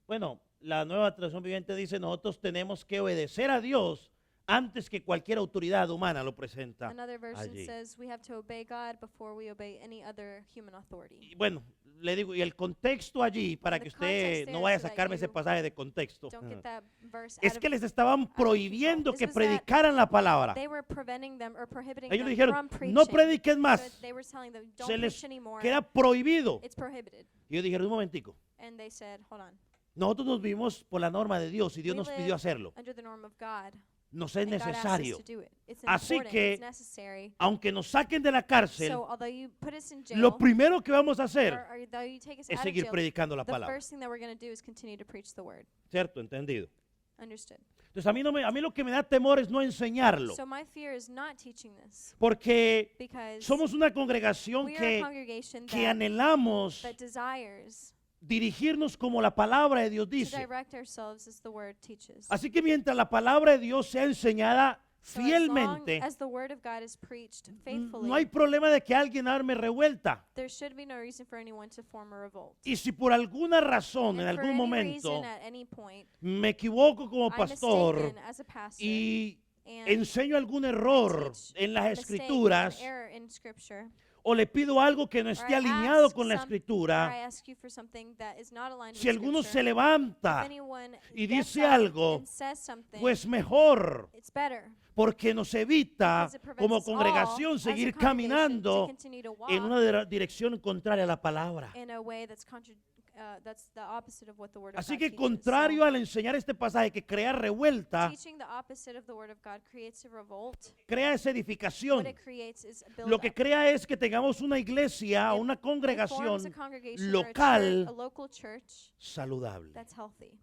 bueno, la nueva traducción viviente dice, nosotros tenemos que obedecer a Dios antes que cualquier autoridad humana lo presenta. another version allí. says we have to obey God before we obey any other human authority. Y bueno, le digo, y el contexto allí, para The que usted context no there vaya a so that sacarme ese you pasaje de contexto. Don't get that verse Es out que of les estaban prohibiendo This que was that predicaran la palabra. They were preventing them or prohibiting Ellos them dijeron, from preaching. no prediquen So más. they were telling them, don't Se les preach anymore. queda prohibido. It's prohibited. Y ellos dijeron, un momentico, And they said, hold on. nosotros nos vivimos por la norma de Dios y Dios We nos live pidió hacerlo. Under the norm of God. Nos es And God asked us necesario. to do it. It's Así important. que, It's necessary. aunque nos saquen de la cárcel, So although you put us in jail, lo primero que vamos a or hacer though you take us es out of seguir jail, predicando la the palabra. first thing that we're going to do is continue to preach the word. ¿Cierto? ¿Entendido? Understood. Entonces a mí lo que me da temor es no enseñarlo. So my fear is not teaching this Porque because somos una congregación we are a que congregation que that anhelamos desires dirigirnos como la palabra de Dios to dice. direct ourselves as the word teaches. Así que mientras la palabra de Dios sea enseñada So as long fielmente, as the word of God is preached faithfully, no hay problema de que alguien arme revuelta. there should be no reason for anyone to form a revolt. Y si por alguna razón, en And for algún any momento, reason, at any point, me equivoco como I'm pastor mistaken as a pastor y and enseño algún error teach en las mistake, escrituras, an error in scripture, o le pido algo que no or esté I alineado ask con la some- or I escritura, ask you for something that is not aligned si with alguno se scripture, if levanta, anyone y gets dice up algo, and says something, pues mejor, it's better porque nos evita because it prevents como us all, congregación as a seguir congregation, caminando to continue to walk en una dirección contraria a la palabra. in a way that's the opposite of what the word of Así God que teaches. contrario So, al enseñar este pasaje que crea revuelta, teaching the opposite of the word of God creates a revolt. crea esa What edificación. it creates is a Lo que build-up. crea es que tengamos una iglesia, It- una It forms a congregación congregation or local a local church saludable. that's healthy.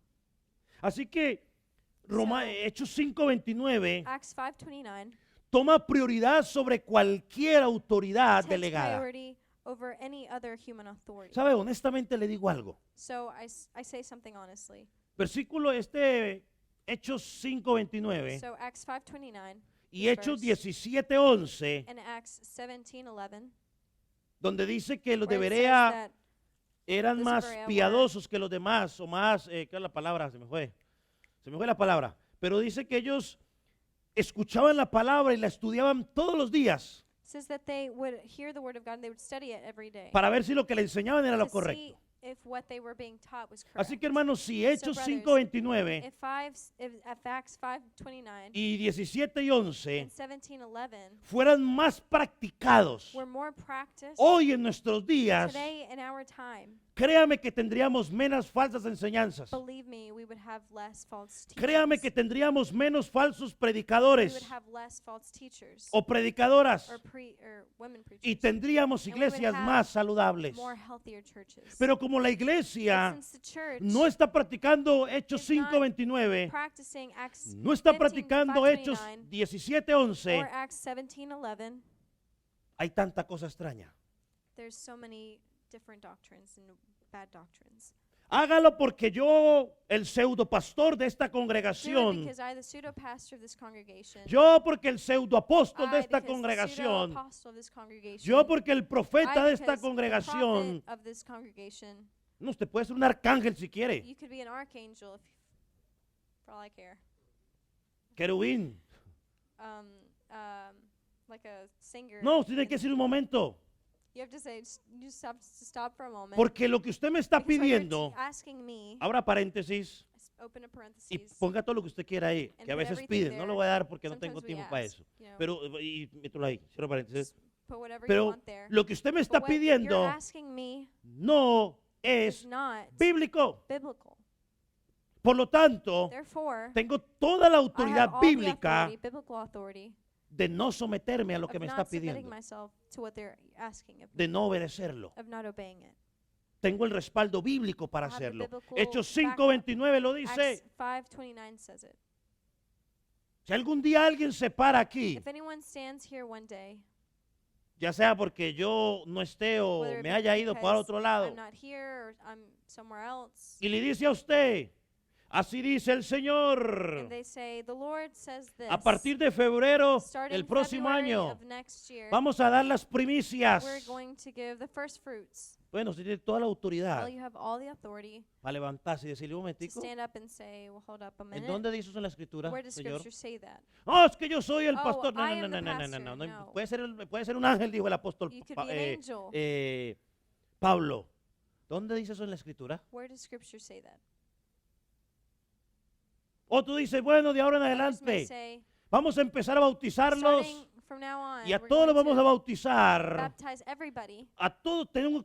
Así que Hechos 5:29 Acts 5:29 toma prioridad sobre cualquier autoridad takes delegada. priority over any other human authority. ¿Sabe? Honestamente le digo algo. So I say something honestly. Versículo Hechos 5:29 So Acts 5:29 y this Hechos verse, 17:11, and Acts 17:11 donde dice que los de where it says Berea that eran Los más Berea piadosos que los demás, o más, ¿qué es la palabra? Se me fue la palabra. Pero dice que ellos escuchaban la palabra y la estudiaban todos los días says that they would hear the word of God and they would study it every day para ver si lo que le enseñaban era to lo see correcto. if what they were being taught was correct. Así que hermanos, si Hechos brothers, 5:29 if Acts 5:29 y 17 y 11 and 17:11 fueran más practicados were more practiced hoy en nuestros días, today in our time, créame que tendríamos menos falsas enseñanzas. believe me, we would have less false teachers. Créame que tendríamos menos falsos We predicadores would have less false teachers o predicadoras or women preachers. y tendríamos And we would iglesias have más saludables. more healthier churches. Pero como la But iglesia since the church no está practicando Hechos is not 5:29, practicing Acts no está 15, practicando Hechos 5:29 or 17:11, Acts 17:11, hay tanta cosa extraña. there's so many different doctrines and bad doctrines. Hágalo porque yo, el pseudo pastor de esta Do it congregación, because I, the pseudo pastor of this congregation, yo porque el pseudo apóstol I, de esta because the congregación, pseudo-apostle of this congregation, yo porque el profeta I, de esta because the congregación. prophet of this congregation. No, usted puede ser un arcángel si quiere. You could be an archangel for all I care. Querubín. Like a singer. No, usted tiene que decir un momento. You have to say, you just have to stop for a moment. Porque lo que usted me está Because what you're pidiendo, asking me, abra paréntesis open a y parentheses, ponga todo lo que usted quiera ahí, and que a put veces everything piden. No lo voy a dar porque no Sometimes tengo we tiempo para ask, eso. you know, Pero, y mételo ahí, cierro paréntesis. put whatever you Pero want there. lo que usted me está But what you're pidiendo asking me no is es not bíblico. biblical. Por lo tanto, Therefore, tengo toda la I have autoridad all the bíblica authority, biblical authority, de no someterme a lo of que me está not submitting pidiendo, myself to what they're asking of me, de no obedecerlo. of not obeying it. Tengo el respaldo bíblico para I have the hacerlo. biblical Hechos backup. 5:29 lo dice. Acts 5:29 says it. Si algún día alguien se para aquí, If anyone stands here one day, ya sea porque yo no esté o whether it me be haya ido para because otro lado, I'm not here or I'm somewhere else, y le dice a usted, así dice el Señor, and they say, the Lord says this, a partir de febrero starting del próximo February año, of next year, vamos a dar las primicias. we're going to give the first fruits. Bueno, usted tiene toda la autoridad Well, you have all the authority para levantarse y decirle un to momentico, stand up and say, well, hold up a ¿en minute. dónde dice eso en la escritura, Where does Señor? Scripture say that? Oh, es que yo soy el Oh, pastor. No, I no, am no, the no, no, no, pastor. no, no. No. Puede ser un ángel, dijo el apóstol You could be an angel. Pablo. ¿Dónde dice eso en la escritura? Where does Scripture say that? O tú dices, bueno, de ahora en Others may adelante say, vamos a empezar a bautizarlos starting from now on, y a we're todos los going vamos a to bautizar. baptize everybody. A todos tengo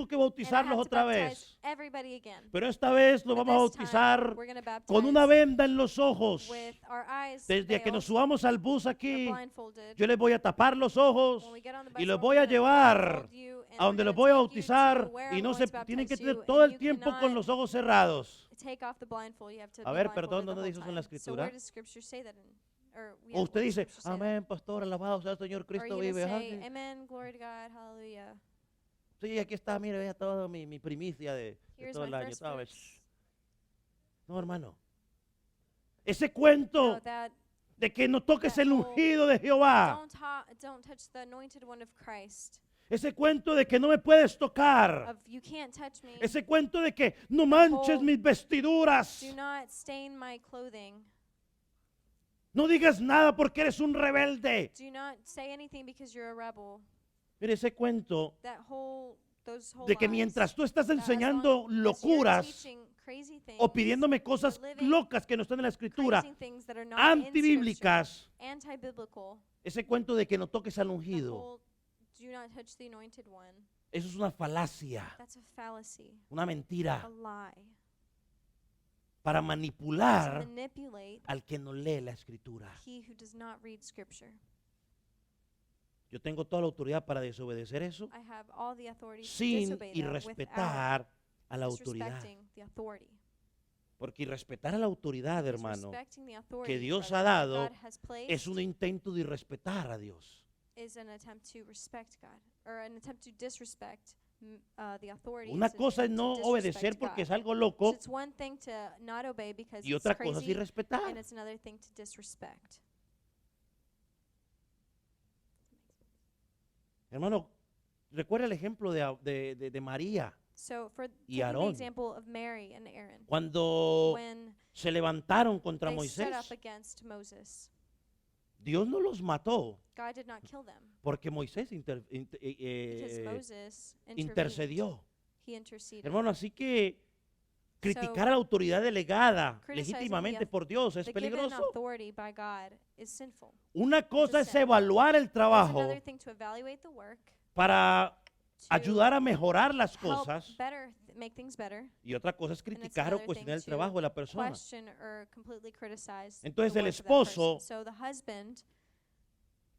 que And I bautizarlos have to otra baptize vez. everybody again. Pero esta vez lo But vamos a this time, bautizar we're gonna baptize con una venda en los ojos. with our eyes Desde que nos veiled subamos al bus or aquí, blindfolded. yo les voy a tapar los ojos When we get on the y bus, los we're voy a gonna llevar blindfold you, and a donde we're los gonna voy a take you bautizar to where y I'm no going se to tienen que baptize tener you, todo and el you tiempo cannot con los ojos cerrados. take off the blindfold. You have to A be ver, blindfolded perdón, the ¿dónde whole dice eso en la time. So escritura? where does Scripture say that in? Or, O usted where does dice, Scripture say that? amén, pastor, alabado sea el Señor, Or are Cristo you vive. gonna Ah, say, sí. amen, glory to God, hallelujah. Sí, aquí está, mire, vea toda mi primicia de Here's todo my el año. first ¿Sabes? fruits. No, hermano. Ese cuento No, that de que no toques that el whole ungido de Jehová. don't touch the anointed one of Christ. Ese cuento de que no me puedes tocar. Of you can't touch me. Ese cuento de que no manches whole mis vestiduras. Do not stain my clothing. No digas nada porque eres un rebelde. Do not say anything because you're a rebel. Mire, ese cuento Those whole de que lies, mientras tú estás that as enseñando long as you're locuras teaching crazy things, o pidiéndome cosas living locas que no están en la escritura, crazy things that are not in antibíblicas, Scripture, anti-biblical, ese cuento de que no toques al the ungido, whole do not touch the anointed one, eso es una falacia, that's a fallacy, una a mentira lie. para To manipular manipulate al que no lee la escritura. he who does not read Scripture. Yo tengo toda la autoridad para desobedecer eso I have all the authority to sin disobey that without irrespetar a la autoridad. disrespecting the authority. Porque irrespetar a la autoridad, hermano, Disrespecting the authority que Dios brother, ha that dado God has placed es un intento de irrespetar a Dios. is an attempt to respect God, or an attempt to disrespect the authority. Una It's an cosa es attempt to no disrespect obedecer porque God. es algo So loco it's one thing to not obey because y it's otra cosa es crazy, irrespetar. and it's another thing to disrespect. Hermano, recuerda el ejemplo de María So for Y taking the Aarón. example of Mary and Aaron, cuando when se levantaron contra they stood Moisés. up against Moses, Dios no los mató God did not kill them porque Moisés because Moses intercedió. He interceded. Hermano, así que criticar a la autoridad delegada criticizing legítimamente the por Dios es The given peligroso. authority by God is sinful. Una cosa es sin. evaluar el It's trabajo another thing to evaluate the work, para to ayudar a mejorar las help cosas make things better, y otra cosa es and it's criticar o another cuestionar el thing to trabajo de la persona. question or completely criticize Entonces, the el work of that esposo, person. So the husband,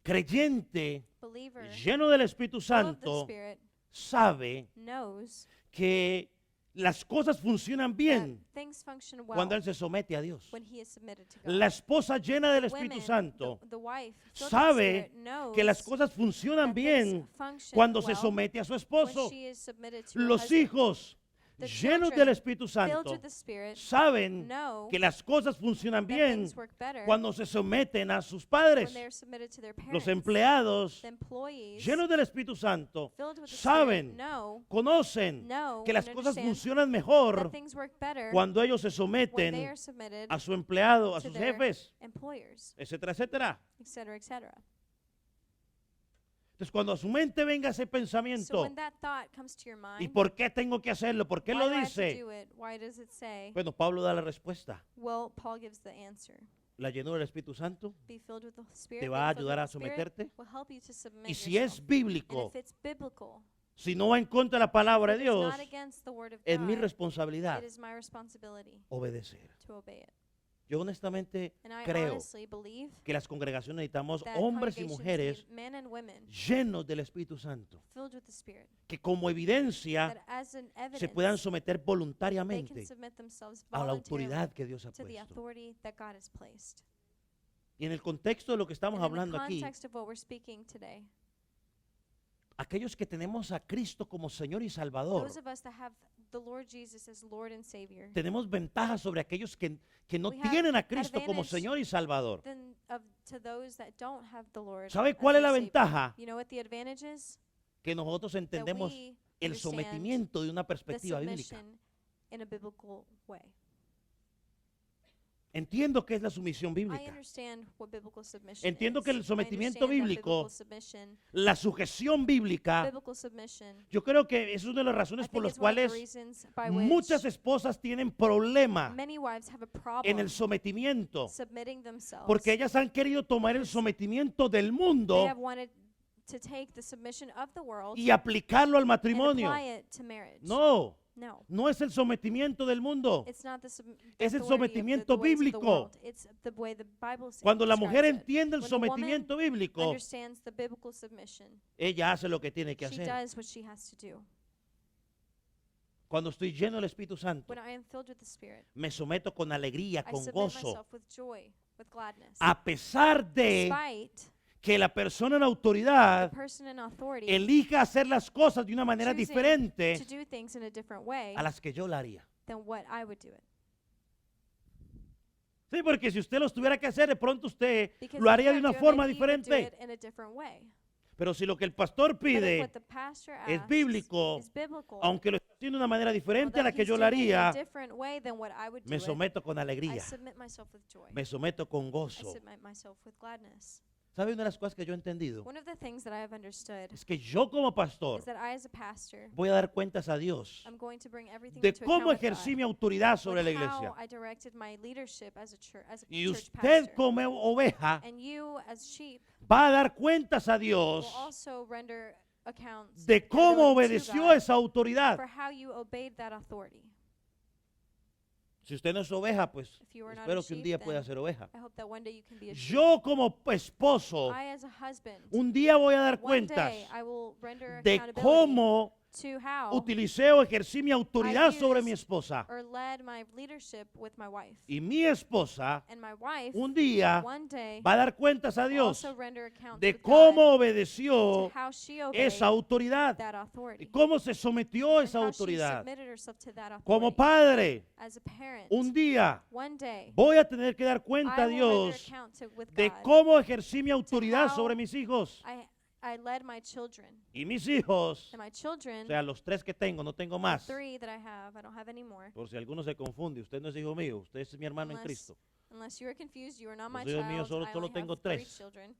Creyente, believer, lleno del Espíritu full of the Santo, Spirit, sabe knows que las cosas funcionan bien that things function well cuando él se somete a Dios. when he is submitted to God. La esposa llena del Women, Espíritu Santo the wife, filled with the sabe Spirit, knows que las cosas funcionan that things bien function cuando se well somete a su when esposo. she is submitted to her Los husband. hijos The llenos children del Espíritu filled Santo, with the Spirit saben know que las cosas funcionan that bien things work better cuando se someten a sus when padres. they're submitted to their Los parents. empleados The employees llenos del Espíritu Santo filled with the Spirit saben, know conocen que las and cosas understand funcionan that mejor things work better cuando ellos se when they someten are submitted a su empleado, a to sus their jefes, employers, etcétera, etcétera. etc., etc. Entonces, cuando a su mente venga ese So pensamiento, when that thought comes to your ¿y mind, por qué tengo que hacerlo? ¿Por qué why lo do I have to dice? do it? Why does it say? Bueno, Pablo da la respuesta. Well, Paul gives the answer. La llenura del Espíritu Santo Be filled with the Spirit. te va a being filled ayudar with a the Spirit someterte. will help you to submit Y si yourself. es bíblico, And if it's biblical, si no va en contra de la palabra de if it's Dios, not against the word of es mi God, responsabilidad it is my responsibility obedecer. to obey it. Yo honestamente And I creo honestly believe que las congregaciones necesitamos that hombres y congregations mujeres need men and women llenos del Espíritu Santo, filled with the Spirit, que como evidencia that as an se puedan evidence, someter they can voluntariamente submit themselves a la voluntarily autoridad que Dios ha to the puesto. authority that God has placed. Y en el contexto de lo que estamos And in the hablando aquí, context of what we're speaking today, aquellos que tenemos a Cristo como Señor y Salvador, those of us that have the Lord Jesus as Lord and Savior, tenemos ventajas sobre aquellos que no We have tienen a Cristo como advantage Señor y Salvador. then to those that don't have the Lord ¿Sabe as cuál es their la Savior. ventaja? You know what the advantage is? Que nosotros That entendemos we el understand sometimiento de una the perspectiva bíblica. submission in a biblical way. Entiendo que es la sumisión I bíblica. understand what biblical submission Entiendo is. que el I sometimiento understand that bíblico, biblical submission, la sujeción bíblica, biblical submission, yo creo que es una de las I razones por think las it's one of the cuales reasons by muchas which esposas tienen problema many wives have a en problem el sometimiento, submitting themselves. porque ellas han querido tomar el sometimiento del They mundo have wanted to take the submission of the world y aplicarlo al and matrimonio. apply it to marriage. No, No. no es el sometimiento del mundo. It's not the Es el authority of sometimiento the ways of the bíblico. world. It's the way the Bible Cuando la mujer describes it. entiende el When the woman sometimiento bíblico, understands the biblical submission, ella hace lo que tiene que she hacer. does what she has to do. Cuando estoy lleno del Espíritu Santo, When I am filled with the Spirit, me someto con alegría, I con submit gozo, myself with joy, with gladness. a pesar de Despite que la persona en the autoridad person in authority elija hacer las cosas de una manera choosing diferente to do things in a different way a las que yo la haría. than what I would do it. Sí, porque si usted los tuviera que hacer, de pronto usted Because lo if haría you de una had to do it, forma maybe you would do diferente. it in a different way. Pero si lo que el pastor But if pide what the pastor es asks bíblico, is biblical, aunque lo está haciendo de una manera diferente a la although que he's yo la doing it in a haría, different way than what I would do me it, someto con I alegría, submit myself with joy. me someto con I gozo. submit myself with gladness. ¿Sabe una de las cosas que yo he entendido? One of the things that I have understood Es que yo como pastor is that I as a pastor, voy a dar cuentas a Dios I'm going to bring everything de into cómo account with ejercí God, mi autoridad sobre la with iglesia. how I directed my leadership as a church, Y church usted pastor. como oveja And you as sheep va a dar cuentas a will Dios also render accounts de cómo accountability to obedeció God esa autoridad. for how you obeyed that authority. Si usted no es oveja, pues If you are not espero a que un sheep, día pueda then ser oveja. I hope that one day you can be a sheep. Yo como esposo, I as a husband, un día voy a dar one cuentas day I will render de accountability cómo to how utilicé o ejercí mi autoridad sobre used mi esposa. or led my leadership with my wife. Y mi esposa And my wife, un día one day, va a dar cuentas a will Dios also render accounts de with cómo God obedeció to how she obeyed esa autoridad that y authority. cómo se sometió a And esa how she autoridad. submitted herself to that Como authority. padre, As a parent, un día one day, voy a tener que dar I cuenta a will render Dios account with de God. cómo ejercí mi autoridad how sobre mis hijos. I led my children. Y mis hijos, And my o children, sea, los 3 que tengo, no tengo the más. 3 that I don't have any more. Por si alguno se confunde, usted no es hijo mío, usted es mi hermano en Unless- Cristo. Unless you are confused, you are not my Los hijos míos child. solo- I solo only tengo have 3 3. children.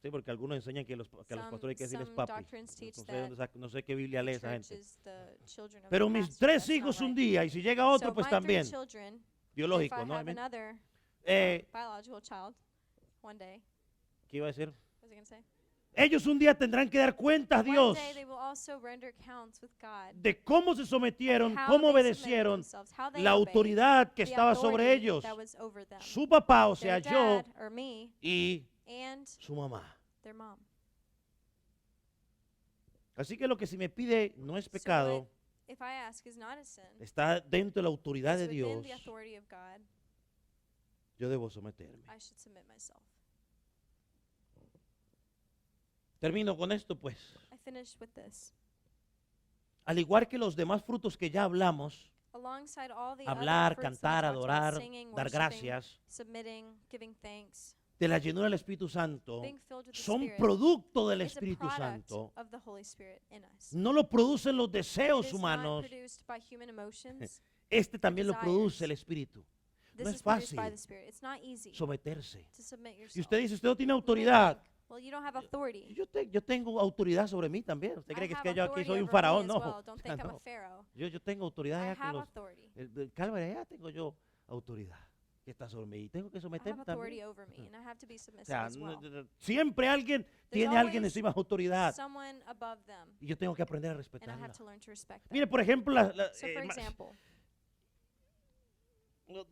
Sí, porque algunos enseñan que, que a los Some- pastores hay que decirles some papi. doctrines teach No sé, dónde no sé qué Biblia lee esa Church gente. is the children of Pero the mis pastor. 3 That's not hijos un right. día, y si llega otro, So pues my 3 también. children, if Biológico, I ¿no? have another Eh, biological child, one day, ¿Qué iba a decir? what was I going to say? Ellos un día tendrán que dar cuentas a One Dios day they will also render accounts with God. de cómo se sometieron, How cómo they submitted obedecieron themselves, how they la obeyed autoridad que the estaba sobre authority ellos. that was over them. Su papá, o Their sea, yo dad, or me, y and su mamá. their mom. Así que lo que se me pide no es So pecado, what if I ask is not a sin, está dentro de la autoridad it's de within Dios, the authority of God, yo debo someterme. I should submit myself. Termino con esto, pues. I finish with this. al igual que los demás frutos que ya hablamos, alongside all the hablar, other fruits that we cantar, talked about, adorar, singing, dar worshiping, gracias, submitting, giving thanks, de la llenura del Espíritu Santo, being filled with the son Spirit, producto del it's a Espíritu product Santo. of the Holy Spirit in us. No lo producen los It deseos is not humanos, produced by human emotions. este también lo desires. produce el Espíritu. This No is es produced by fácil the Spirit. It's not easy someterse. to submit yourself. Y usted dice, usted no tiene You may autoridad. think, well, you don't have authority. Yo tengo autoridad sobre mí también. ¿Usted cree I que es have que yo aquí authority soy un over me faraón? as No. well. Don't O sea, think I'm a no. pharaoh. Yo tengo autoridad I allá con have los... authority. El Calvary, allá tengo yo autoridad que está sobre mí. Y tengo que I have someterme authority también. over me, and I have to be O submissive sea, as well. siempre alguien tiene a alguien always encima de autoridad. Someone above them, Y yo tengo que aprender a and I respetarla. have to learn to respect them. Mire, por ejemplo, So, for example,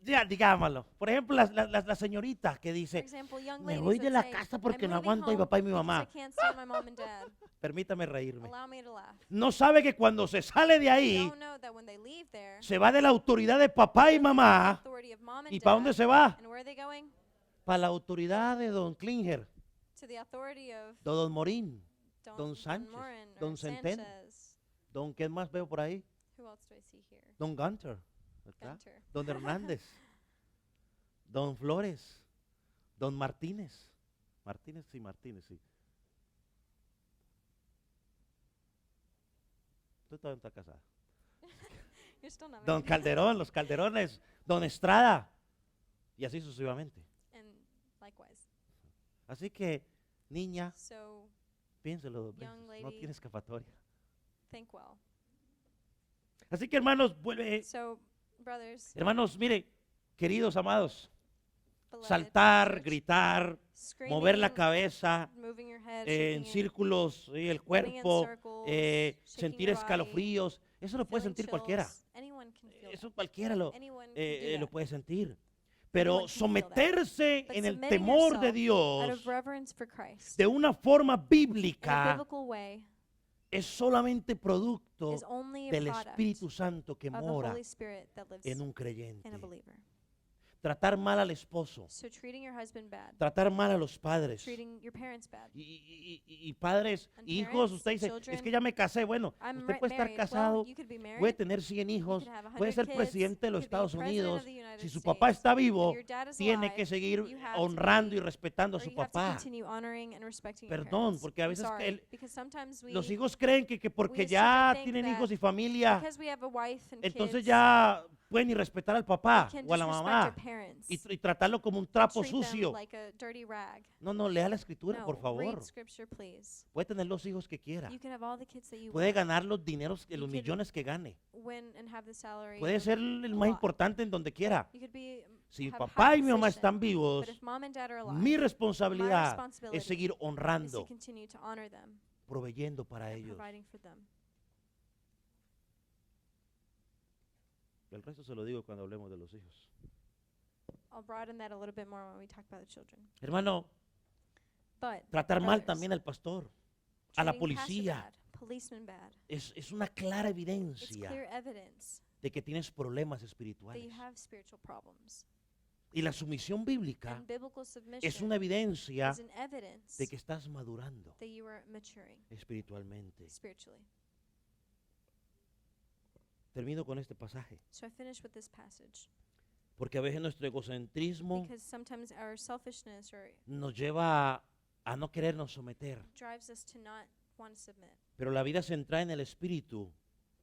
ya, digámoslo. Por ejemplo, la señorita que dice, young me ladies voy de that la say, casa porque "I'm no moving aguanto a mi home papá y mi because mamá. I can't stand my mom and dad. Permítame reírme. Allow me to laugh." No sabe que cuando se sale de ahí, Don't know that when they leave there, se va de la autoridad de papá y they leave the mamá. authority of mom and ¿Y para dónde dad, se va? and where are they going? Para la autoridad de don Klinger, To the authority of de don Morín, Don, Don Sánchez, Morin or Don Centeno. Sanchez. don, ¿quién más veo por ahí? Who else do I see here? Don Gunter, ¿verdad? Gunter. Don Hernández, don Flores, don Martínez. Martínez, sí. Tú todavía no estás casada. You're still not Don married. Calderón, los Calderones, don Estrada, y así sucesivamente. And likewise. Así que, niña, So piénselo dos Young veces, no lady. tiene escapatoria. think well. Así que, hermanos, So, brothers, mire, queridos amados, beloved, saltar, church, gritar, screaming, mover la cabeza, moving your head, en shaking it, círculos, el running in cuerpo, circles, sentir shaking your body, escalofríos, eso lo puede feeling sentir cualquiera. chills. Anyone can feel Eso that. cualquiera lo Anyone can do lo that. puede sentir. Pero Anyone can feel that. someterse But en el submitting temor de yourself out Dios of reverence for Christ de una forma in a bíblica biblical way es solamente producto is only a del product Espíritu Santo que of the mora Holy Spirit that lives en un in creyente. a believer. Tratar mal al esposo, So treating your husband bad, tratar mal a los padres. treating your parents bad. Y padres, And hijos, parents, usted dice, es children, que ya me casé. Bueno, I'm usted puede estar married. casado, Well, you could be married. puede tener 100 You hijos, could have 100 puede ser kids, presidente de los you could be Estados president Unidos. of the United Si su States. papá está vivo, If your dad is tiene alive, que seguir you have to honrando be- y respetando a or su you have to papá. continue honoring and respecting your Perdón, parents. porque a I'm veces sorry, que because sometimes we, los hijos creen que porque assume ya think tienen that hijos y familia, because we have a wife and entonces kids, ya pueden ni respetar al papá we can o a la disrespect mamá our parents, y tratarlo como un trapo treat them sucio. like a dirty rag. No, lea la escritura, No, por favor. read scripture, please. Puede tener los hijos que quiera. You can have all the kids that you Puede want, ganar los dineros, los You could millones que gane. win and have the salary. Puede of ser a el más lot. importante en donde quiera. You could be, Si mi have papá high y mi mamá position, están vivos, but if mom and dad are alive, mi responsabilidad responsibility es seguir is to honrando, continue to honor them proveyendo para and ellos. providing for them. El resto se lo digo cuando hablemos de los hijos. I'll broaden that a little bit more when we talk about the children. Hermano, But tratar mal brothers, también al pastor, a la treating pastor policía, bad, policeman bad, es una clara it's evidencia clear evidence de que tienes problemas that espirituales. you have spiritual problems. Y la sumisión bíblica And biblical es submission una evidencia is an evidence de que estás madurando that you are maturing espiritualmente. spiritually. Termino con este pasaje, So I finish with this passage porque a veces nuestro egocentrismo because sometimes our selfishness nos lleva a no querernos someter. drives us to not want to submit. Pero la vida centrada en el Espíritu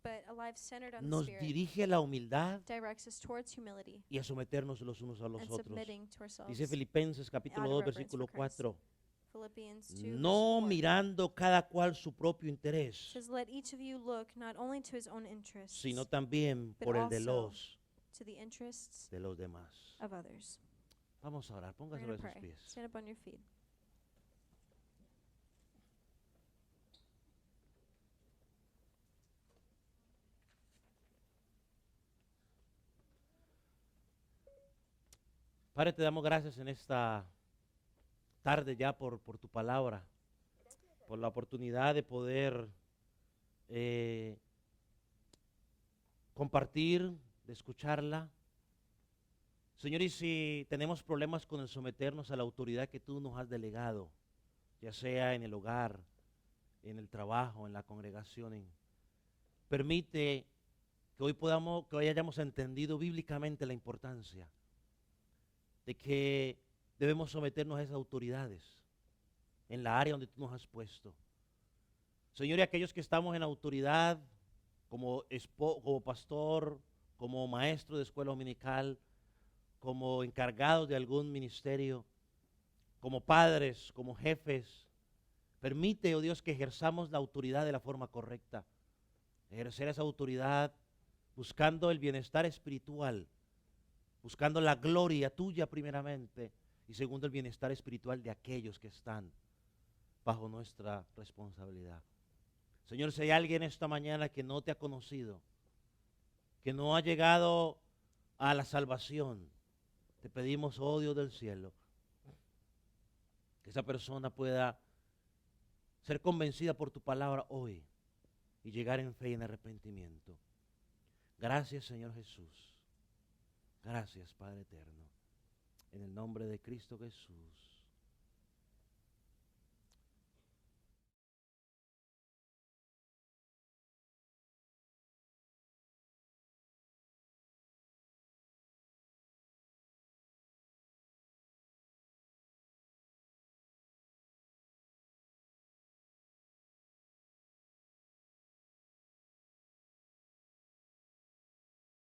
But a life centered on the nos Spirit dirige a la humildad directs us towards humility y a someternos los unos a los and otros. submitting to ourselves. Dice Filipenses capítulo out of 2, reverence versículo for Christ. 4. Philippians 2 verse No 4 mirando cada cual su propio interés, says, "Let each of you look not only to his own interests, sino también but por el de also los to the interests de los demás. of others." Vamos a orar, We're póngase going sobre to sus pray. pies. Stand up on your feet. Padre, te damos gracias en esta tarde ya por tu palabra, por la oportunidad de poder compartir, de escucharla. Señor, y si tenemos problemas con el someternos a la autoridad que tú nos has delegado, ya sea en el hogar, en el trabajo, en la congregación, Permite que hoy hayamos entendido bíblicamente la importancia de que debemos someternos a esas autoridades en la área donde tú nos has puesto. Señor, y aquellos que estamos en autoridad, como pastor, como maestro de escuela dominical, como encargados de algún ministerio, como padres, como jefes, permite, oh Dios, que ejerzamos la autoridad de la forma correcta. Ejercer esa autoridad buscando el bienestar espiritual, buscando la gloria tuya primeramente y segundo el bienestar espiritual de aquellos que están bajo nuestra responsabilidad. Señor, si hay alguien esta mañana que no te ha conocido, que no ha llegado a la salvación, te pedimos, oh Dios del cielo, que esa persona pueda ser convencida por tu palabra hoy y llegar en fe y en arrepentimiento. Gracias, Señor Jesús. Gracias, Padre eterno. En el nombre de Cristo Jesús.